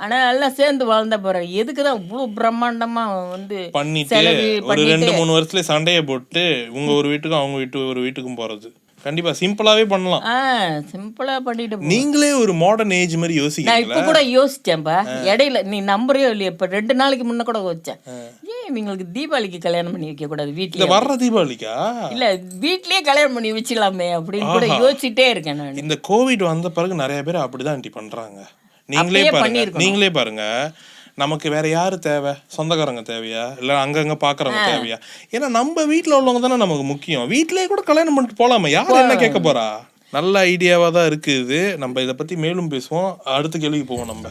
ஆனா எல்லாம் சேர்ந்து வாழ்ந்த போறேன், எதுக்குதான் இவ்வளவு பிரம்மாண்டமா வந்து பண்ணிட்டு ஒரு 2-3 வருஷத்துல சண்டையை போட்டு உங்க ஒரு வீட்டுக்கும் அவங்க ஒரு வீட்டுக்கும் போறது. கண்டிப்பா சிம்பிளாவே பண்ணலாம். சிம்பிளா பண்ணிட்டு நீங்களே ஒரு மாடர்ன் ஏஜ் மாதிரி யோசிக்கிறீங்க. நான் இப்ப கூட யோசிச்சேன்பா, இடையில நீ நம்புறியோ இல்லையா, இப்ப 2 நாளைக்கு முன்ன கூட யோசிச்சேன், ஏன் இவங்களுக்கு தீபாவளிக்கு கல்யாணம் பண்ணி வைக்க கூடாது, வீட்டுல வர்ற தீபாவளிக்கா இல்ல வீட்லயே கல்யாணம் பண்ணி வச்சிடலாமே அப்படின்னு கூட யோசிச்சுட்டே இருக்கேன் நான். இந்த கோவிட் வந்த பிறகு நிறைய பேர் அப்படிதான் பண்றாங்க. நீங்களே பாருங்க, நமக்கு வேற யாரு தேவை? சொந்தக்காரங்க தேவையா, இல்ல அங்கங்க பாக்குறவங்க தேவையா? ஏன்னா நம்ம வீட்டுல உள்ளவங்க தானே நமக்கு முக்கியம். வீட்லயே கூட கல்யாணம் பண்ணிட்டு போலாமா, யாரு என்ன கேட்க போறா? நல்ல ஐடியாவா தான் இருக்குது. நம்ம இதை பத்தி மேலும் பேசுவோம். அடுத்த கேள்விக்கு போவோம். நம்ம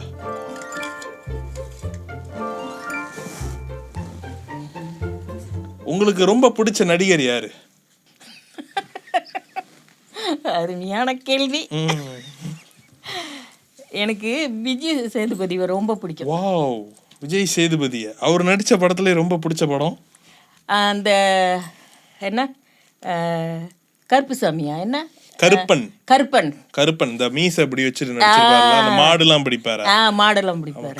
உங்களுக்கு ரொம்ப பிடிச்ச நடிகர் யாரு? அருமையான கேள்வி. எனக்கு விஜய் சேதுபதி ரொம்ப பிடிக்கும். வாவ், விஜய் சேதுபதி. அவர் நடிச்ச படத்துல ரொம்ப பிடிச்ச படம் அந்த என்ன கருப்புசாமியா, என்ன கருப்பன் இந்த மீசை அப்படி வச்சிட்டு நடிச்சிருப்பாரு, அந்த மாடுலாம் பிடிப்பாரு. மாடெல்லாம் பிடிப்பாரு.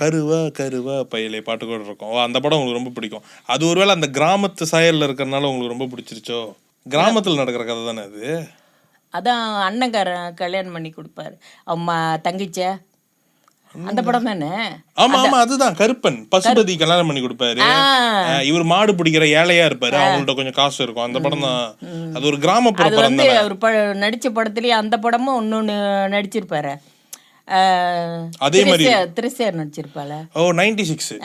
கருவா பையலே பாட்டு கூட இருக்கும். அந்த படம் உங்களுக்கு ரொம்ப பிடிக்கும். அது ஒருவேளை அந்த கிராமத்து சாயல்ல இருக்கறனால உங்களுக்கு ரொம்ப பிடிச்சிருச்சோ? கிராமத்துல நடக்கிற கதை தானே அது. அதான் அண்ணங்காரன் கல்யாணம் பண்ணி கொடுப்பாரு அம்மா தங்கச்ச, அந்த படம் தானே? ஆமா ஆமா, அதுதான் கருப்பன். பசுபதி கல்யாணம் பண்ணி கொடுப்பாரு. இவர் மாடு பிடிக்கிற ஏழையா இருப்பாரு, அவங்கள்ட்ட கொஞ்சம் காசு இருக்கும். அந்த படம் தான். அது ஒரு கிராமப்புற படம் தான். அவர் நடிச்ச படத்துலயே அந்த படமும் இன்னொன்னு நடிச்சிருப்பாரு, அதே மாதிரி திரிசியார் நடிச்சிருப்பால. 96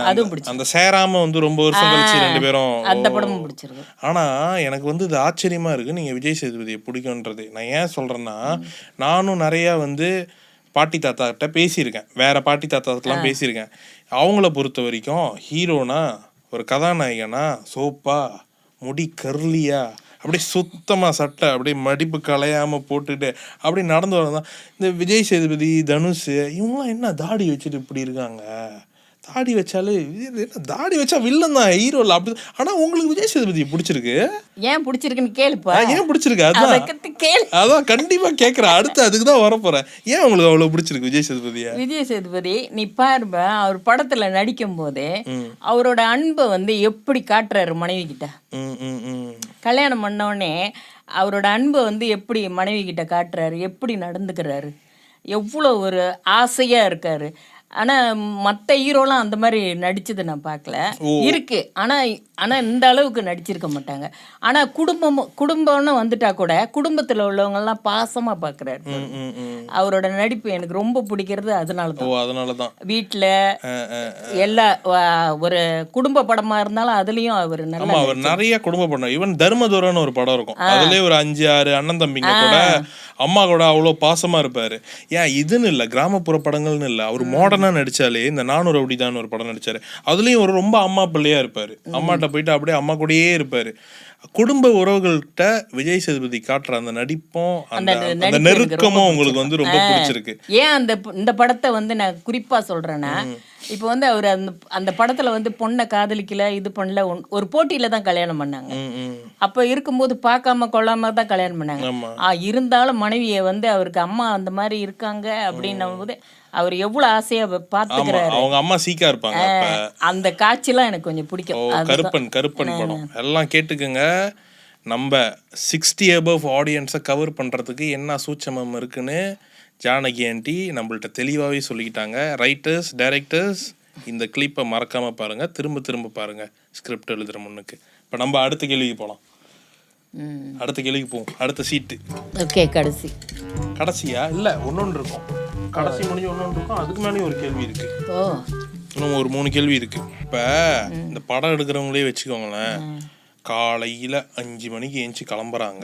அதுவும் பிடிச்சு. அந்த சேராம வந்து ரொம்ப வருஷம் கழிச்சு 2 பேரும், அந்த படமும் பிடிச்சிருக்கு. ஆனா எனக்கு வந்து இது ஆச்சரியமா இருக்கு நீங்க விஜய் சேதுபதியை பிடிக்கும்ன்றது. நான் ஏன் சொல்றேன்னா, நானும் நிறைய வந்து பாட்டி தாத்தா கிட்ட பேசியிருக்கேன், வேற பாட்டி தாத்தாக்கெல்லாம் பேசியிருக்கேன். அவங்கள பொறுத்த வரைக்கும் ஹீரோனா, ஒரு கதாநாயகனா சோப்பா, முடி கர்லியா, அப்படியே சுத்தமா சட்டை அப்படியே மடிப்பு கலையாம போட்டுட்டு அப்படி நடந்து வரதான். இந்த விஜய் சேதுபதி, தனுஷ் இவங்களாம் என்ன தாடி வச்சுட்டு இப்படி இருக்காங்க? தாடி வச்சாலே என்ன, தாடி வச்சா வில்லன் தான், ஹீரோ இல்லை அப்படி. ஆனா உங்களுக்கு விஜய் சேதுபதி பிடிச்சிருக்கு. ஏன் பிடிச்சிருக்குன்னு கேளுப்பா. ஏன் பிடிச்சிருக்கு? அதான் கண்டிப்பா கேட்கறேன். அடுத்து அதுக்கு தான் வரப்போறேன். ஏன் உங்களுக்கு அவ்வளவு பிடிச்சிருக்கு விஜய் சேதுபதியா? விஜய் சேதுபதி நீ பாருப்ப, அவர் படத்துல நடிக்கும் போதே அவரோட அன்பை வந்து எப்படி காட்டுறாரு மனைவி கிட்ட. கல்யாணம் பண்ணோடனே அவரோட அன்பை வந்து எப்படி மனைவி கிட்ட காட்டுறாரு, எப்படி நடந்துக்கிறாரு. எவ்வளோ ஒரு ஆசையாக இருக்கார். ஆனால் மற்ற ஹீரோலாம் அந்த மாதிரி நடிச்சது நான் பார்க்கல. இருக்கு, ஆனால் இந்த அளவுக்கு நடிச்சிருக்க மாட்டாங்க. ஆனால் குடும்பம்னு வந்துட்டா கூட குடும்பத்தில் உள்ளவங்கெல்லாம் பாசமாக பார்க்குறாரு. அவரோட நடிப்பு எனக்கு ரொம்ப பிடிக்கிறது அதனால தான். வீட்டில் எல்லா ஒரு குடும்ப படமாக இருந்தாலும் அதுலேயும் அவர் நல்லா அவர் நிறைய குடும்ப படம். ஈவன் தர்மதுரன்னு ஒரு படம் இருக்கும், அதுலேயே ஒரு 5-6 அண்ணன் தம்பிங்க கூட அம்மா கூட அவ்வளோ பாசமாக இருப்பார். ஏன் இதுன்னு இல்லை, கிராமப்புற படங்கள்னு இல்லை, அவர் மாடர்னாக நடித்தாலே இந்த 400 அப்படிதான் ஒரு படம் நடித்தார், அதுலேயும் ஒரு ரொம்ப அம்மா பிள்ளையாக இருப்பார். அம்மாட்ட போயிட்டு அப்படியே அம்மா கூடயே இருப்பார். குடும்ப உறவுகள்கிட்ட விஜய் சேதுபதி காட்டுற அந்த நடிப்பும் அந்த நெருக்கமும் உங்களுக்கு வந்து ரொம்ப பிடிச்சிருக்கு. ஏன் இந்த படத்தை வந்து நான் குறிப்பாக சொல்கிறேன்னா, இப்போ வந்து அவர் அந்த படத்தில் வந்து பொண்ணை காதலிக்கல, இது பண்ணல, ஒரு போட்டியில் தான் கல்யாணம் பண்ணாங்க. அப்போ இருக்கும்போது பார்க்காம கொள்ளாம தான் கல்யாணம் பண்ணாங்க. இருந்தாலும் மனைவியை வந்து அவருக்கு அம்மா அந்த மாதிரி இருக்காங்க அப்படின்னும் போது அவர் எவ்வளவு ஆசையா பாத்துக்கிறாரு. அவங்க அம்மா சீக்கா இருப்பாங்க. அந்த காட்சிலாம் எனக்கு கொஞ்சம் பிடிக்கும். கருப்பன் படம் எல்லாம் கேட்டுக்குங்க. நம்ம 60 above ஆடியன்ஸை கவர் பண்றதுக்கு என்ன சூட்சமம் இருக்குன்னு ஜானகி ஆண்டி நம்மள்ட்ட தெளிவாகவே சொல்லிக்கிட்டாங்க. ரைட்டர்ஸ், டைரக்டர்ஸ் இந்த கிளிப்பை மறக்காம பாருங்க, திரும்ப பாருங்க ஸ்கிரிப்ட் எழுதுற முன்னுக்கு. இப்போ நம்ம அடுத்த கேள்விக்கு போகலாம். அடுத்த கேள்விக்கு போவோம். அடுத்த சீட்டு. ஓகே, கடைசியா இல்லை, ஒன்னொன்று இருக்கும். கடைசி முடிஞ்ச ஒன்னொன்று இருக்கும், அதுக்கு மேலேயும் ஒரு கேள்வி இருக்கு. இன்னும் ஒரு 3 கேள்வி இருக்கு. இப்போ இந்த படம் எடுக்கிறவங்களே வச்சுக்கோங்களேன், காலையில் 5 மணிக்கு ஏஞ்சி கிளம்புறாங்க,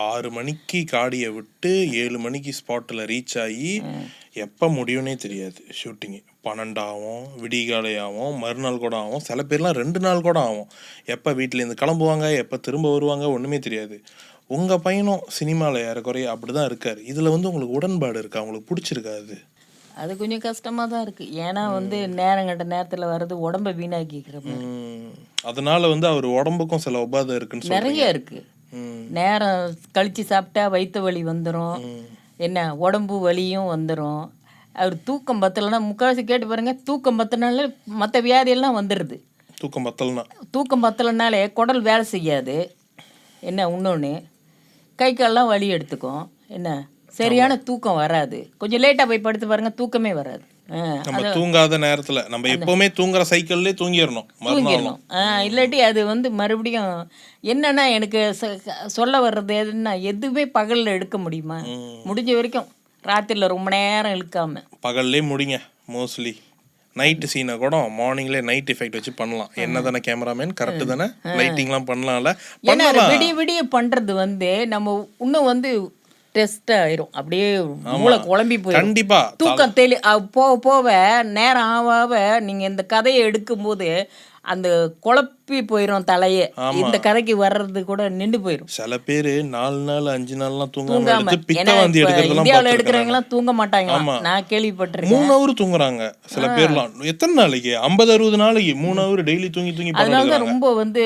6 மணிக்கு காடியை விட்டு 7 மணிக்கு ஸ்பாட்டில் ரீச் ஆகி எப்போ முடியும்னே தெரியாது. ஷூட்டிங்கு 12 ஆகும், விடிகாலையாகும், மறுநாள் கூட ஆகும், சில பேர்லாம் 2 நாள் கூட ஆகும். எப்போ வீட்டிலேருந்து கிளம்புவாங்க, எப்போ திரும்ப வருவாங்க, ஒன்றுமே தெரியாது. உங்கள் பையனும் சினிமாவில் ஏறக்குறைய அப்படி தான் இருக்கார். இதில் வந்து உங்களுக்கு உடன்பாடு இருக்கா? உங்களுக்கு பிடிச்சிருக்காது? அது கொஞ்சம் கஷ்டமாக தான் இருக்குது. ஏன்னா வந்து நேரங்கட்ட நேரத்தில் வர்றது உடம்பை வீணாக்கிக்கிறோம். அதனால வந்து அவர் உடம்புக்கும் சில உபாதை இருக்குன்னு நிறைய இருக்குது. நேரம் கழித்து சாப்பிட்டா வயிற்று வலி வந்துடும், என்ன உடம்பு வலியும் வந்துடும். அவர் தூக்கம் பத்தலைன்னா, முக்கால்வாசி கேட்டு பாருங்க, தூக்கம் பத்தனால மற்ற வியாதியெல்லாம் வந்துடுது. தூக்கம் பத்தலைனாலே குடல் வேலை செய்யாது, என்ன இன்னொன்று கை கால்லாம் வலி எடுத்துக்கும், என்ன சரியான தூக்கம் வராது. கொஞ்சம் லேட்டாக போய் படுத்து பாருங்க, தூக்கமே வராது. நம்ம தூங்காத நேரத்தில் நம்ம எப்பவுமே தூங்குற சைக்கிள்லேயே தூங்கிடணும். இல்லாட்டி அது வந்து மறுபடியும் என்னன்னா, எனக்கு சொல்ல வர்றது எதுன்னா, எதுவுமே பகலில் எடுக்க முடியுமா? முடிஞ்ச வரைக்கும் ராத்திரியில் ரொம்ப நேரம் இழுக்காம பகல்லே முடிங்க. மோஸ்ட்லி நைட்டு சீனை கூட மார்னிங்லேயே நைட் எஃபெக்ட் வச்சு பண்ணலாம். என்ன தானே கேமராமேன், கரெக்டு தானே, லைட்டிங்லாம் பண்ணலாம்ல. ஏன்னா விடிய பண்ணுறது வந்து நம்ம இன்னும் வந்து டெஸ்ட் ஆயிரும், அப்படியே மூளை குழம்பி போய் கண்டிப்பா தூக்கம் போக நேரம் ஆக நீங்கள் இந்த கதையை எடுக்கும்போது அந்த குழப்பி போயிடும் தலையே. இந்த கதைக்கு வர்றது கூட நின்று போயிடும். சில பேர் 4 நாள் 5 நாள்லாம் தூங்காம, இந்தியாவில் எடுக்கிறவங்க எல்லாம் தூங்க மாட்டாங்க, நான் கேள்விப்பட்டிருக்கேன். 3 hour தூங்குறாங்க சில பேர்லாம். எத்தனை நாளைக்கு? 50-60 நாளைக்கு 3 hour டெய்லி தூங்கி அதனாலதான் ரொம்ப வந்து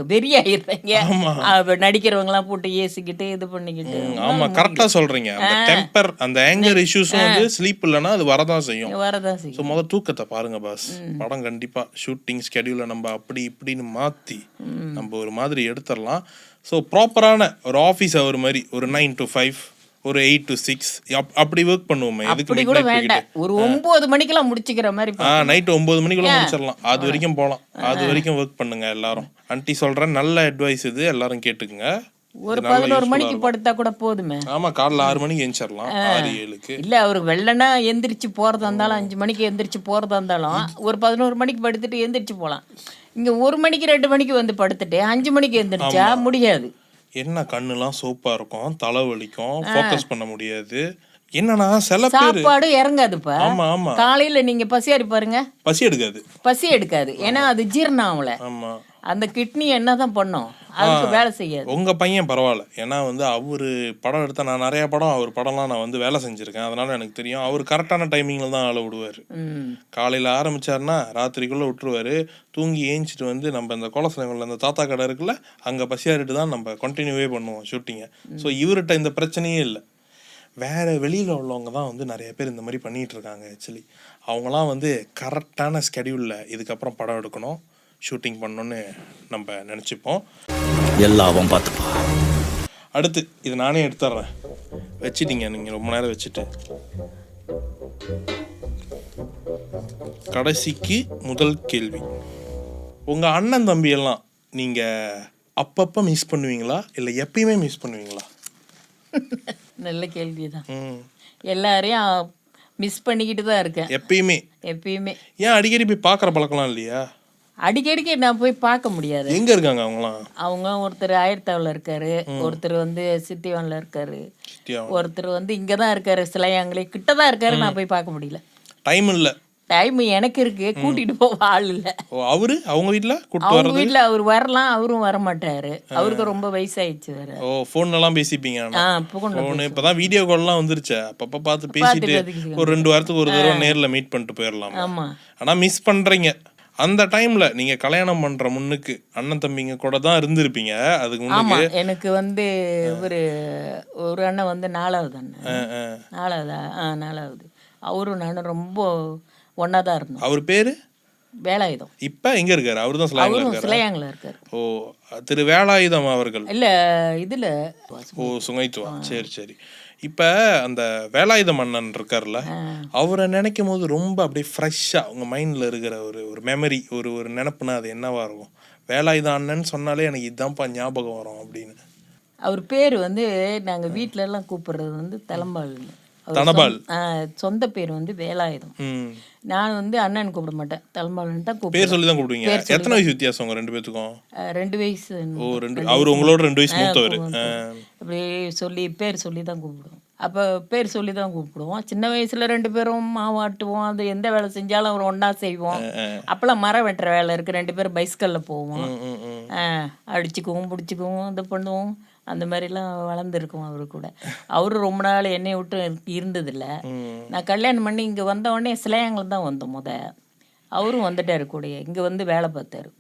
வெறியாயிடுறாங்க நடிக்கிறவங்கலாம் போட்டு ஏசிக்கிட்டு இது பண்ணிக்கிட்டு. ஆமா, கரெக்டா சொல்றீங்க. அந்த டெம்பர், அந்த ஆங்கர் இஷ்யூஸ் வந்து ஸ்லீப் இல்லனா அது வரதான் செய்யும். சோ முத தூக்கத்தை பாருங்க பாஸ். படம் கண்டிப்பா ஷூட்டிங் ஸ்கெட்யூலை நம்ம அப்படி இப்படின்னு மாத்தி நம்ம ஒரு மாதிரி எடுத்துடலாம். ஸோ ப்ராப்பரான ஒரு ஆஃபீஸ் அவர் மாதிரி ஒரு 9 to 5, ஒரு 8 to 6 அப்படி ஒர்க் பண்ணுவோமே. அப்படி கூட வேண்டாம், ஒரு 9 மணிக்கெல்லாம் முடிச்சுக்கிற மாதிரி. நைட்டு 9 மணிக்குள்ள முடிச்சிடலாம். அது வரைக்கும் போகலாம். அது வரைக்கும் ஒர்க் பண்ணுங்க எல்லாரும். ஆண்டி சொல்றேன், நல்ல அட்வைஸ் இது, எல்லாரும் கேட்டுக்குங்க. ஒரு 11 மணிக்கு படுத்தா கூட போதுமே. ஆமா, காலைல 6 மணிக்கு எந்திரிச்சிடலாம். 6-7க்கு இல்ல, அவர் வெள்ளனா எந்திரிச்சு போறதா இருந்தாலும் 5 மணிக்கு எந்திரிச்சு போறதா இருந்தாலும் ஒரு 11 மணிக்கு படுத்துட்டு எந்திரிச்சு போகலாம். இங்க 1 மணிக்கு 2 மணிக்கு வந்து படுத்துட்டு 5 மணிக்கு எந்திரிச்சா முடியாது. என்ன கண்ணுலாம் சோப்பா இருக்கும், தலைவலிக்கும், ஃபோக்கஸ் பண்ண முடியாது. என்னன்னா சில பேர் சாப்பாடு இறங்காதுப்பா. காலையில நீங்க பசியாரி பாருங்க, பசி எடுக்காது. ஏன்னா அது ஜீரணம் ஆகல. அந்த கிட்னி என்னதான் பண்ணும், அதுக்கு வேலை செய்யாது. உங்க பையன் பரவாயில்ல, ஏன்னா வந்து அவரு படம் எடுத்தா, நான் நிறைய படம் அவர் படம்லாம் நான் வந்து வேலை செஞ்சிருக்கேன், அதனால எனக்கு தெரியும். அவர் கரெக்டான டைமிங்ல தான் ஆள விடுவாரு. காலையில ஆரம்பிச்சாருன்னா ராத்திரிக்குள்ள விட்டுருவாரு. தூங்கி ஏஞ்சிட்டு வந்து நம்ம இந்த கோலசலங்கள்ல அந்த தாத்தா கடை இருக்குல்ல, அங்க பசியாரிட்டு தான் நம்ம கண்டினியூவே பண்ணுவோம் ஷூட்டிங்கை. ஸோ இவர்கிட்ட இந்த பிரச்சனையே இல்லை. வேற வெளியில் உள்ளவங்க தான் வந்து நிறைய பேர் இந்த மாதிரி பண்ணிட்டு இருக்காங்க. ஆக்சுவலி அவங்களாம் வந்து கரெக்டான ஸ்கெடியூலில் இதுக்கப்புறம் படம் எடுக்கணும், ஷூட்டிங் பண்ணணும்னு நம்ம நினச்சிப்போம். எல்லாவும் பார்த்துப்போம். அடுத்து இது நானே எடுத்துட்றேன். வச்சிட்டீங்க நீங்கள் ரொம்ப நேரம் வச்சுட்டு. கடைசிக்கு முதல் கேள்வி, உங்கள் அண்ணன் தம்பியெல்லாம் நீங்கள் அப்பப்போ மிஸ் பண்ணுவீங்களா இல்லை எப்பயுமே மிஸ் பண்ணுவீங்களா? நல்ல கேள்வி தான். எல்லாரையும் மிஸ் பண்ணிக்கிட்டு தான் இருக்கேன் எப்பயுமே. எப்பயுமே. ஏன் அடிக்கடி போய் பார்க்குற பழக்கலாம் இல்லையா? அடிக்கடிக்கு நான் போய் பார்க்க முடியாது. எங்கே இருக்காங்க அவங்களாம்? அவங்க ஒருத்தர் ஆயிரத்தாவில் இருக்காரு, ஒருத்தர் வந்து சித்திவானில் இருக்காரு, ஒருத்தர் வந்து இங்கே தான் இருக்காரு, சிலையாங்களே கிட்ட தான் இருக்காரு. நான் போய் பார்க்க முடியல, டைம் இல்லை. டைம் எனக்கு இருக்கு, கூட்டிட்டு போக ஆள் இல்லை. அவரு அவங்க வீட்டில் அவங்க வீட்டில் அவர் வரலாம், அவரும் வர மாட்டாரு, அவருக்கு ரொம்ப வயசாயிடுச்சு வேற. ஃபோன்லாம் பேசிப்பீங்க? ஃபோனு இப்போ தான் வீடியோ கால்லாம் வந்துருச்சு, அப்பப்போ பார்த்து பேசிட்டு ஒரு 2 வாரத்துக்கு ஒரு தடவை நேரில் மீட் பண்ணிட்டு போயிடலாம். ஆமாம். ஆனால் மிஸ் பண்ணுறீங்க. அந்த டைம்ல நீங்க கல்யாணம் பண்ற முன்னுக்கு அண்ணன் தம்பிங்க கூட தான் இருந்திருப்பீங்க. அதுக்கு முன்னாடி எனக்கு வந்து ஒரு அண்ணன் வந்து 4வது அண்ணன், 4வது அவரும் நானும் ரொம்ப ஒன்னா தான் இருந்தோம். அவர் பேரு வேலாயுதம். இப்ப எங்க இருக்காரு? அவரு தான் சிலையாங்கல இருக்காரு. ஓ, திரு வேலாயுதம் அவர்கள். இல்ல இதுல சுங்கைத்துவா. சரி சரி. இப்ப அந்த வேலாயுதம் அண்ணன் இருக்காருல்ல, அவரை நினைக்கும் போது ரொம்ப அப்படியே ஃப்ரெஷ்ஷா உங்க மைண்ட்ல இருக்கிற ஒரு மெமரி, ஒரு நினைப்புனா அது என்னவா இருக்கும்? வேலாயுதம் அண்ணன் சொன்னாலே எனக்கு இதுதான்ப்பா ஞாபகம் வரும் அப்படின்னு. அவர் பேர் வந்து நாங்க வீட்டுல எல்லாம் கூப்பிடுறது வந்து தலம்பாள். தனபால். சொந்த பேர் வந்து வேலாயுதம். நான் வந்து அண்ணன் கூப்பிட மாட்டேன், தலம்பாள்னு தான் கூப்பிடுவேன். பேர் சொல்லி தான் கூப்பிடுவீங்க. எத்தனை வயசு வித்தியாசம் உங்க 2 பேத்துக்கும்? 2 வயசு. ஓ, 2. அவர் உங்களோட 2 வயசு மூத்தவர். அப்படி சொல்லி பேர் சொல்லி தான் கூப்பிடுவோம். அப்போ பேர் சொல்லி தான் கூப்பிடுவோம். சின்ன வயசுல 2 பேரும் மாவாட்டுவோம், அது எந்த வேலை செஞ்சாலும் அவர் ஒன்றா செய்வோம். அப்போல்லாம் மரம் வெட்டுற வேலை இருக்குது, 2 பேரும் பைஸ்கல்ல போவோம், அடிச்சுக்குவோம் பிடிச்சிக்குவோம், இது பண்ணுவோம். அந்த மாதிரிலாம் வளர்ந்துருக்கோம் அவரு கூட. அவரும் ரொம்ப நாள் என்னை விட்டு இருந்ததில்லை. நான் கல்யாணம் பண்ணி இங்கே வந்த உடனே சிலையாங்கல் தான் வந்தோம் அவரும் வந்துட்டாரு கூட. இங்கே வந்து வேலை பார்த்தாரு.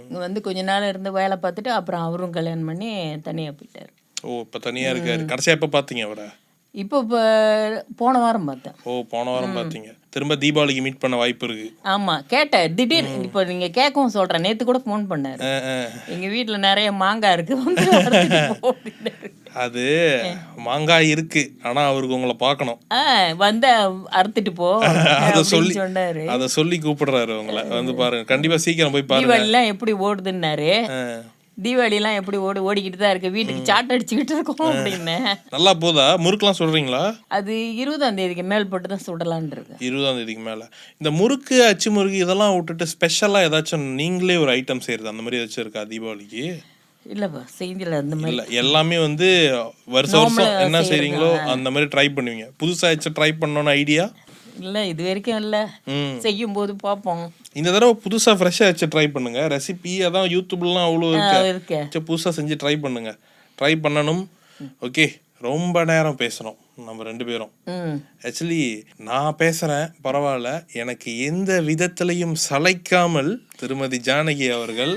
இங்கே வந்து கொஞ்ச நாள் இருந்து வேலை பார்த்துட்டு அப்புறம் அவரும் கல்யாணம் பண்ணி தனியாக போயிட்டாரு. ஓ, இப்போ தனியாக இருக்காரு. கடைசியாக எப்போ பார்த்தீங்க அவரை? இப்போ போன வாரம் பார்த்தேன். ஓ, போன வாரம் பார்த்தீங்க. திரும்ப தீபாவளிக்கு மீட் பண்ண வாய்ப்பு இருக்கு. ஆமா, கேட்டேன் திடீர். இப்போ நீங்க கேட்கவும் சொல்றேன், நேத்து கூட ஃபோன் பண்ணாரு. எங்க வீட்டுல நிறைய மாங்காய் இருக்கு அது மாங்காய் இருக்கு, ஆனா அவருக்கு உங்களை பார்க்கணும், வந்து அறுத்துட்டு போ சொன்னாரு. அதை சொல்லி கூப்பிடுறாரு உங்களை. வந்து பாருங்க, கண்டிப்பா சீக்கிரம் போய் பாருங்க. தீபாவளி எல்லாம் எப்படி ஓடுதுன்னாரு. தீபாவளிலாம் எப்படி ஓடிக்கிட்டு தான் இருக்கு, வீட்டுக்கு சாட்டை அடிச்சுக்கிட்டு இருக்கோம் அப்படின்னு. நல்லா போதா? முறுக்குலாம் சொல்றீங்களா? அது 20ஆம் தேதிக்கு மேல் போட்டு தான் சுடலான்னு இருக்கு. 20ஆம் தேதிக்கு மேல இந்த முறுக்கு, அச்சு முறுக்கு இதெல்லாம் விட்டுட்டு ஸ்பெஷலா ஏதாச்சும் நீங்களே ஒரு ஐட்டம் செய்யறது அந்த மாதிரி ஏதாச்சும் இருக்கா தீபாவளிக்கு? இல்லப்பா, செய்தியில அந்த மாதிரி இல்ல, எல்லாமே வந்து வருஷம் என்ன செய்றீங்களோ அந்த மாதிரி ட்ரை பண்ணுவீங்க. புதுசா ஏதாச்சும் ட்ரை பண்ணணும்னு ஐடியா இல்லை இது வரைக்கும் இல்லை, செய்யும் போது பார்ப்போம். இந்த தடவை புதுசா ஃப்ரெஷ்ஷா வச்சு ட்ரை பண்ணுங்க. ரெசிபி அதான் யூடியூப்லாம் அவ்வளோ இருக்கு, புதுசா செஞ்சு ட்ரை பண்ணுங்க. ட்ரை பண்ணணும். ஓகே, ரொம்ப நேரம் பேசணும் நம்ம 2 பேரும். ஆக்சுவலி நான் பேசுறேன் பரவாயில்ல, எனக்கு எந்த விதத்திலையும் சளைக்காமல் திருமதி ஜானகி அவர்கள்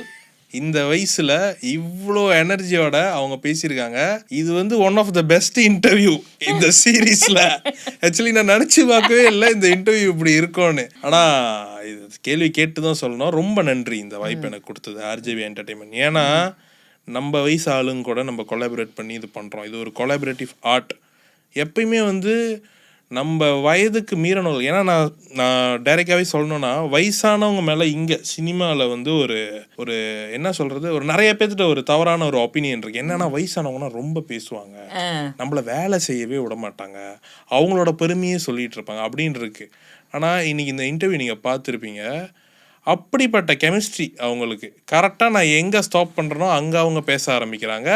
இந்த வயசுல இவ்வளோ எனர்ஜியோட அவங்க பேசியிருக்காங்க. இது வந்து one of the best interview இந்த சீரீஸ்ல. ஆக்சுவலி நான் நினைச்சு பார்க்கவே இல்லை இந்த இன்டர்வியூ இப்படி இருக்கும்னு. ஆனா இது கேள்வி கேட்டு தான் சொல்லணும். ரொம்ப நன்றி இந்த வாய்ப்பு எனக்கு கொடுத்தது ஆர்ஜேவி என்டர்டெயின்மெண்ட். ஏன்னா நம்ம வயசு ஆளுங்க கூட நம்ம கொலாபரேட் பண்ணி இது பண்றோம். இது ஒரு கொலாபரேட்டிவ் ஆர்ட். எப்பயுமே வந்து நம்ம வயதுக்கு மீறணும். ஏன்னா நான் டைரெக்டாகவே சொல்லணும்னா, வயசானவங்க மேலே இங்கே சினிமாவில் வந்து ஒரு என்ன சொல்கிறது, ஒரு நிறைய பேர்த்துட்ட ஒரு தவறான ஒரு ஒப்பீனியன் இருக்குது. என்னென்னா, வயசானவங்கன்னா ரொம்ப பேசுவாங்க, நம்மளை வேலை செய்யவே விட மாட்டாங்க, அவங்களோட பெருமையே சொல்லிகிட்டு இருப்பாங்க அப்படின்னு இருக்குது. ஆனால் இன்றைக்கி இந்த இன்டர்வியூ நீங்கள் பார்த்துருப்பீங்க, அப்படிப்பட்ட கெமிஸ்ட்ரி அவங்களுக்கு. கரெக்டாக நான் எங்கே ஸ்டாப் பண்ணுறனோ அங்கே அவங்க பேச ஆரம்பிக்கிறாங்க,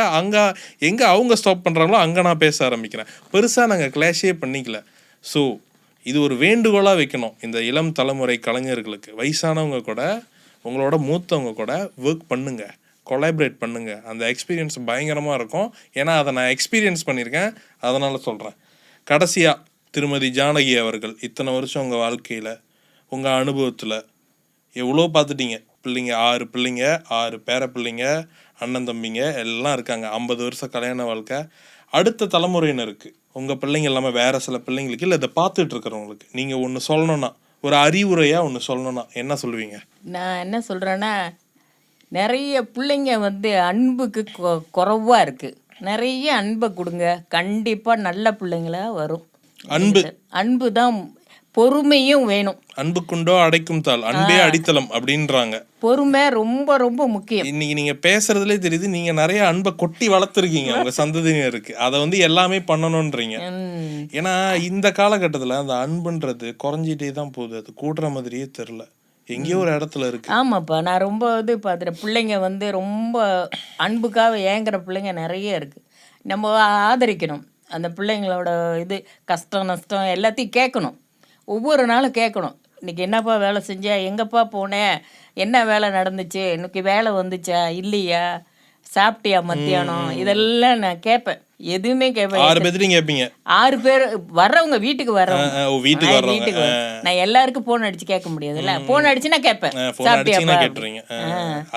எங்கே அவங்க ஸ்டாப் பண்ணுறாங்களோ அங்கே நான் பேச ஆரம்பிக்கிறேன். பெருசாக நாங்கள் கிளாஷே பண்ணிக்கல. ஸோ இது ஒரு வேண்டுகோளாக வைக்கணும் இந்த இளம் தலைமுறை கலைஞர்களுக்கு. வயசானவங்க கூட உங்களோட மூத்தவங்க கூட ஒர்க் பண்ணுங்க, கொலாபரேட் பண்ணுங்க. அந்த எக்ஸ்பீரியன்ஸ் பயங்கரமாக இருக்கும். ஏன்னா அதை நான் எக்ஸ்பீரியன்ஸ் பண்ணியிருக்கேன், அதனால் சொல்கிறேன். கடைசியாக திருமதி ஜானகி அவர்கள், இத்தனை வருஷம் உங்கள் வாழ்க்கையில் உங்கள் அனுபவத்தில் எவ்வளோ பார்த்துட்டீங்க. பிள்ளைங்க 6 பிள்ளைங்க, 6 பேர பிள்ளைங்க, அண்ணன் தம்பிங்க எல்லாம் இருக்காங்க. 50 வருஷம் கல்யாண வாழ்க்கை. அடுத்த தலைமுறையினருக்கு உங்கள் பிள்ளைங்க இல்லாமல் வேறு சில பிள்ளைங்களுக்கு, இல்லை இதை பார்த்துட்டு இருக்கிறவங்களுக்கு நீங்கள் ஒன்று சொல்லணும்னா, ஒரு அறிவுரையாக ஒன்று சொல்லணும்னா என்ன சொல்லுவீங்க? நான் என்ன சொல்கிறேன்னா, நிறைய பிள்ளைங்க வந்து அன்புக்கு குறைவாக இருக்குது. நிறைய அன்பை கொடுங்க, கண்டிப்பாக நல்ல பிள்ளைங்களா வரும். அன்பு அன்பு தான், பொறுமையும் வேணும். அன்புக்குண்டோ அடைக்கும் தாள், அன்பே அடித்தளம் அப்படின்றாங்க. பொறுமை ரொம்ப ரொம்ப முக்கியம். இன்னைக்கு நீங்க பேசுறதுலே தெரியுது, நீங்க நிறைய அன்பை கொட்டி வளர்த்துருக்கீங்க உங்க சந்ததியினருக்கு. அதை வந்து எல்லாமே பண்ணணும்ன்றீங்க. ஏன்னா இந்த காலகட்டத்துல அந்த அன்புன்றது குறைஞ்சிட்டே தான் போகுது, அது கூடுற மாதிரியே தெரியல, எங்கேயோ ஒரு இடத்துல இருக்கு. ஆமாப்பா, நான் ரொம்ப இது பார்த்துட்டேன். பிள்ளைங்க வந்து ரொம்ப அன்புக்காக ஏங்குற பிள்ளைங்க நிறைய இருக்குது. நம்ம ஆதரிக்கணும். அந்த பிள்ளைங்களோட இது கஷ்டம் நஷ்டம் எல்லாத்தையும் கேட்கணும். ஒவ்வொரு நாளும் கேட்கணும். இன்றைக்கி என்னப்பா வேலை செஞ்சா, எங்கப்பா போனேன், என்ன வேலை நடந்துச்சு, இன்னைக்கு வேலை வந்துச்சா இல்லையா, சாப்பிட்டியா மத்தியானம், இதெல்லாம் நான் கேட்பேன். எதுவுமே கேட்பேன். 6 பேர்த்தையும் கேட்பீங்க? 6 பேர் வர்றவங்க, வீட்டுக்கு வர்றவங்க. வீட்டுக்கு நான் எல்லாருக்கும் போன் அடிச்சு கேட்க முடியாதுல்ல, போன் அடிச்சு நான் கேட்பேன். கேட்டுறீங்க.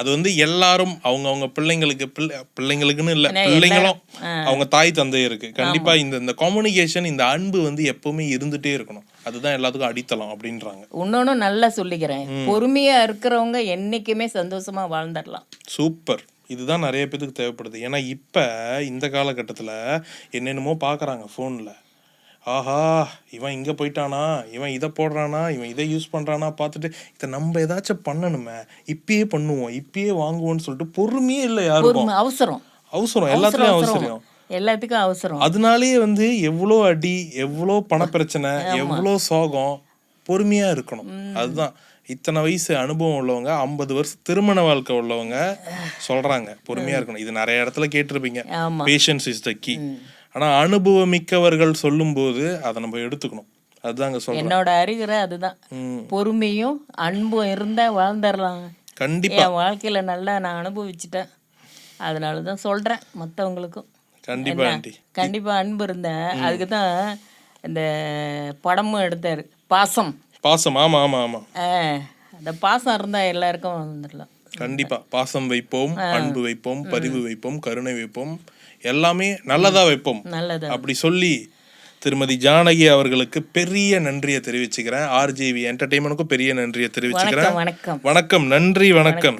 அது வந்து எல்லாரும் அவங்க பிள்ளைங்களுக்குன்னு இல்ல, பிள்ளைங்களும் அவங்க தாய் தந்தை இருக்கு. கண்டிப்பா இந்த கம்யூனிகேஷன், இந்த அன்பு வந்து எப்பவுமே இருந்துட்டே இருக்கணும். அதுதான் எல்லாத்துக்கும் அடித்தளம் அப்படின்றாங்க. இன்னொன்னு நல்லா சொல்லிக்கிறேன், பொறுமையா இருக்கிறவங்க என்னைக்குமே சந்தோஷமா வாழ்ந்துடலாம். சூப்பர். இதுதான் நிறைய பேருக்கு தேவைப்படுது. ஏன்னா இப்போ இந்த காலகட்டத்தில் என்னென்னமோ பார்க்குறாங்க ஃபோனில். ஆஹா, இவன் இங்கே போயிட்டானா, இவன் இதை போடுறானா, இவன் இதை யூஸ் பண்ணுறானா பார்த்துட்டு, இதை நம்ம ஏதாச்சும் பண்ணணுமே, இப்பயே பண்ணுவோம், இப்பயே வாங்குவோம்னு சொல்லிட்டு பொறுமையே இல்லை யாருக்கும். அவசரம் எல்லாத்துலேயும் அவசரம், எல்லாத்துக்கும் அவசரம். அதனாலேயே வந்து எவ்வளோ அடி, எவ்வளோ பணப்பிரச்சனை, எவ்வளோ சோகம். பொறுமையாக இருக்கணும். அதுதான் இத்தனை வயசு அனுபவம் உள்ளவங்க, 50 வருஷம் திருமண வாழ்க்கை உள்ளவங்க சொல்றாங்க பொறுமையா இருக்கணும். இது நிறைய இடத்துல கேட்டிருப்பீங்க, பேஷன்ஸ் இஸ் த கீ. ஆனா அனுபவமிக்கவர்கள் சொல்லும் போது அதை நம்ம எடுத்துக்கணும். அதுதாங்க சொல்றேன். என்னோட அறிகுறை அதுதான். பொறுமையும் அன்பும் இருந்தா வாழ்ந்துடலாம். கண்டிப்பா என் வாழ்க்கையில நல்லா நான் அனுபவிச்சுட்டேன். அதனாலதான் சொல்றேன் மற்றவங்களுக்கும். கண்டிப்பா ஆண்டி, கண்டிப்பா அன்பு இருந்த. அதுக்கு தான் இந்த படமும் எடுத்தாரு, பாசம். ஆமா ஆமா ஆமா. அந்த பாசம் இருந்தா எல்லாருக்கும் வந்துடலாம். கண்டிப்பா பாசம் வைப்போம், அன்பு வைப்போம், பரிவு வைப்போம், கருணை வைப்போம், எல்லாமே நல்லதா வைப்போம். நல்லதா அப்படி சொல்லி திருமதி ஜானகி அவர்களுக்கு பெரிய நன்றியை தெரிவிச்சுக்கிறேன். ஆர்ஜேவி என்டர்டெயின்மெண்ட்டுக்கும் பெரிய நன்றியை தெரிவிச்சுக்கிறேன். வணக்கம். வணக்கம். நன்றி. வணக்கம்.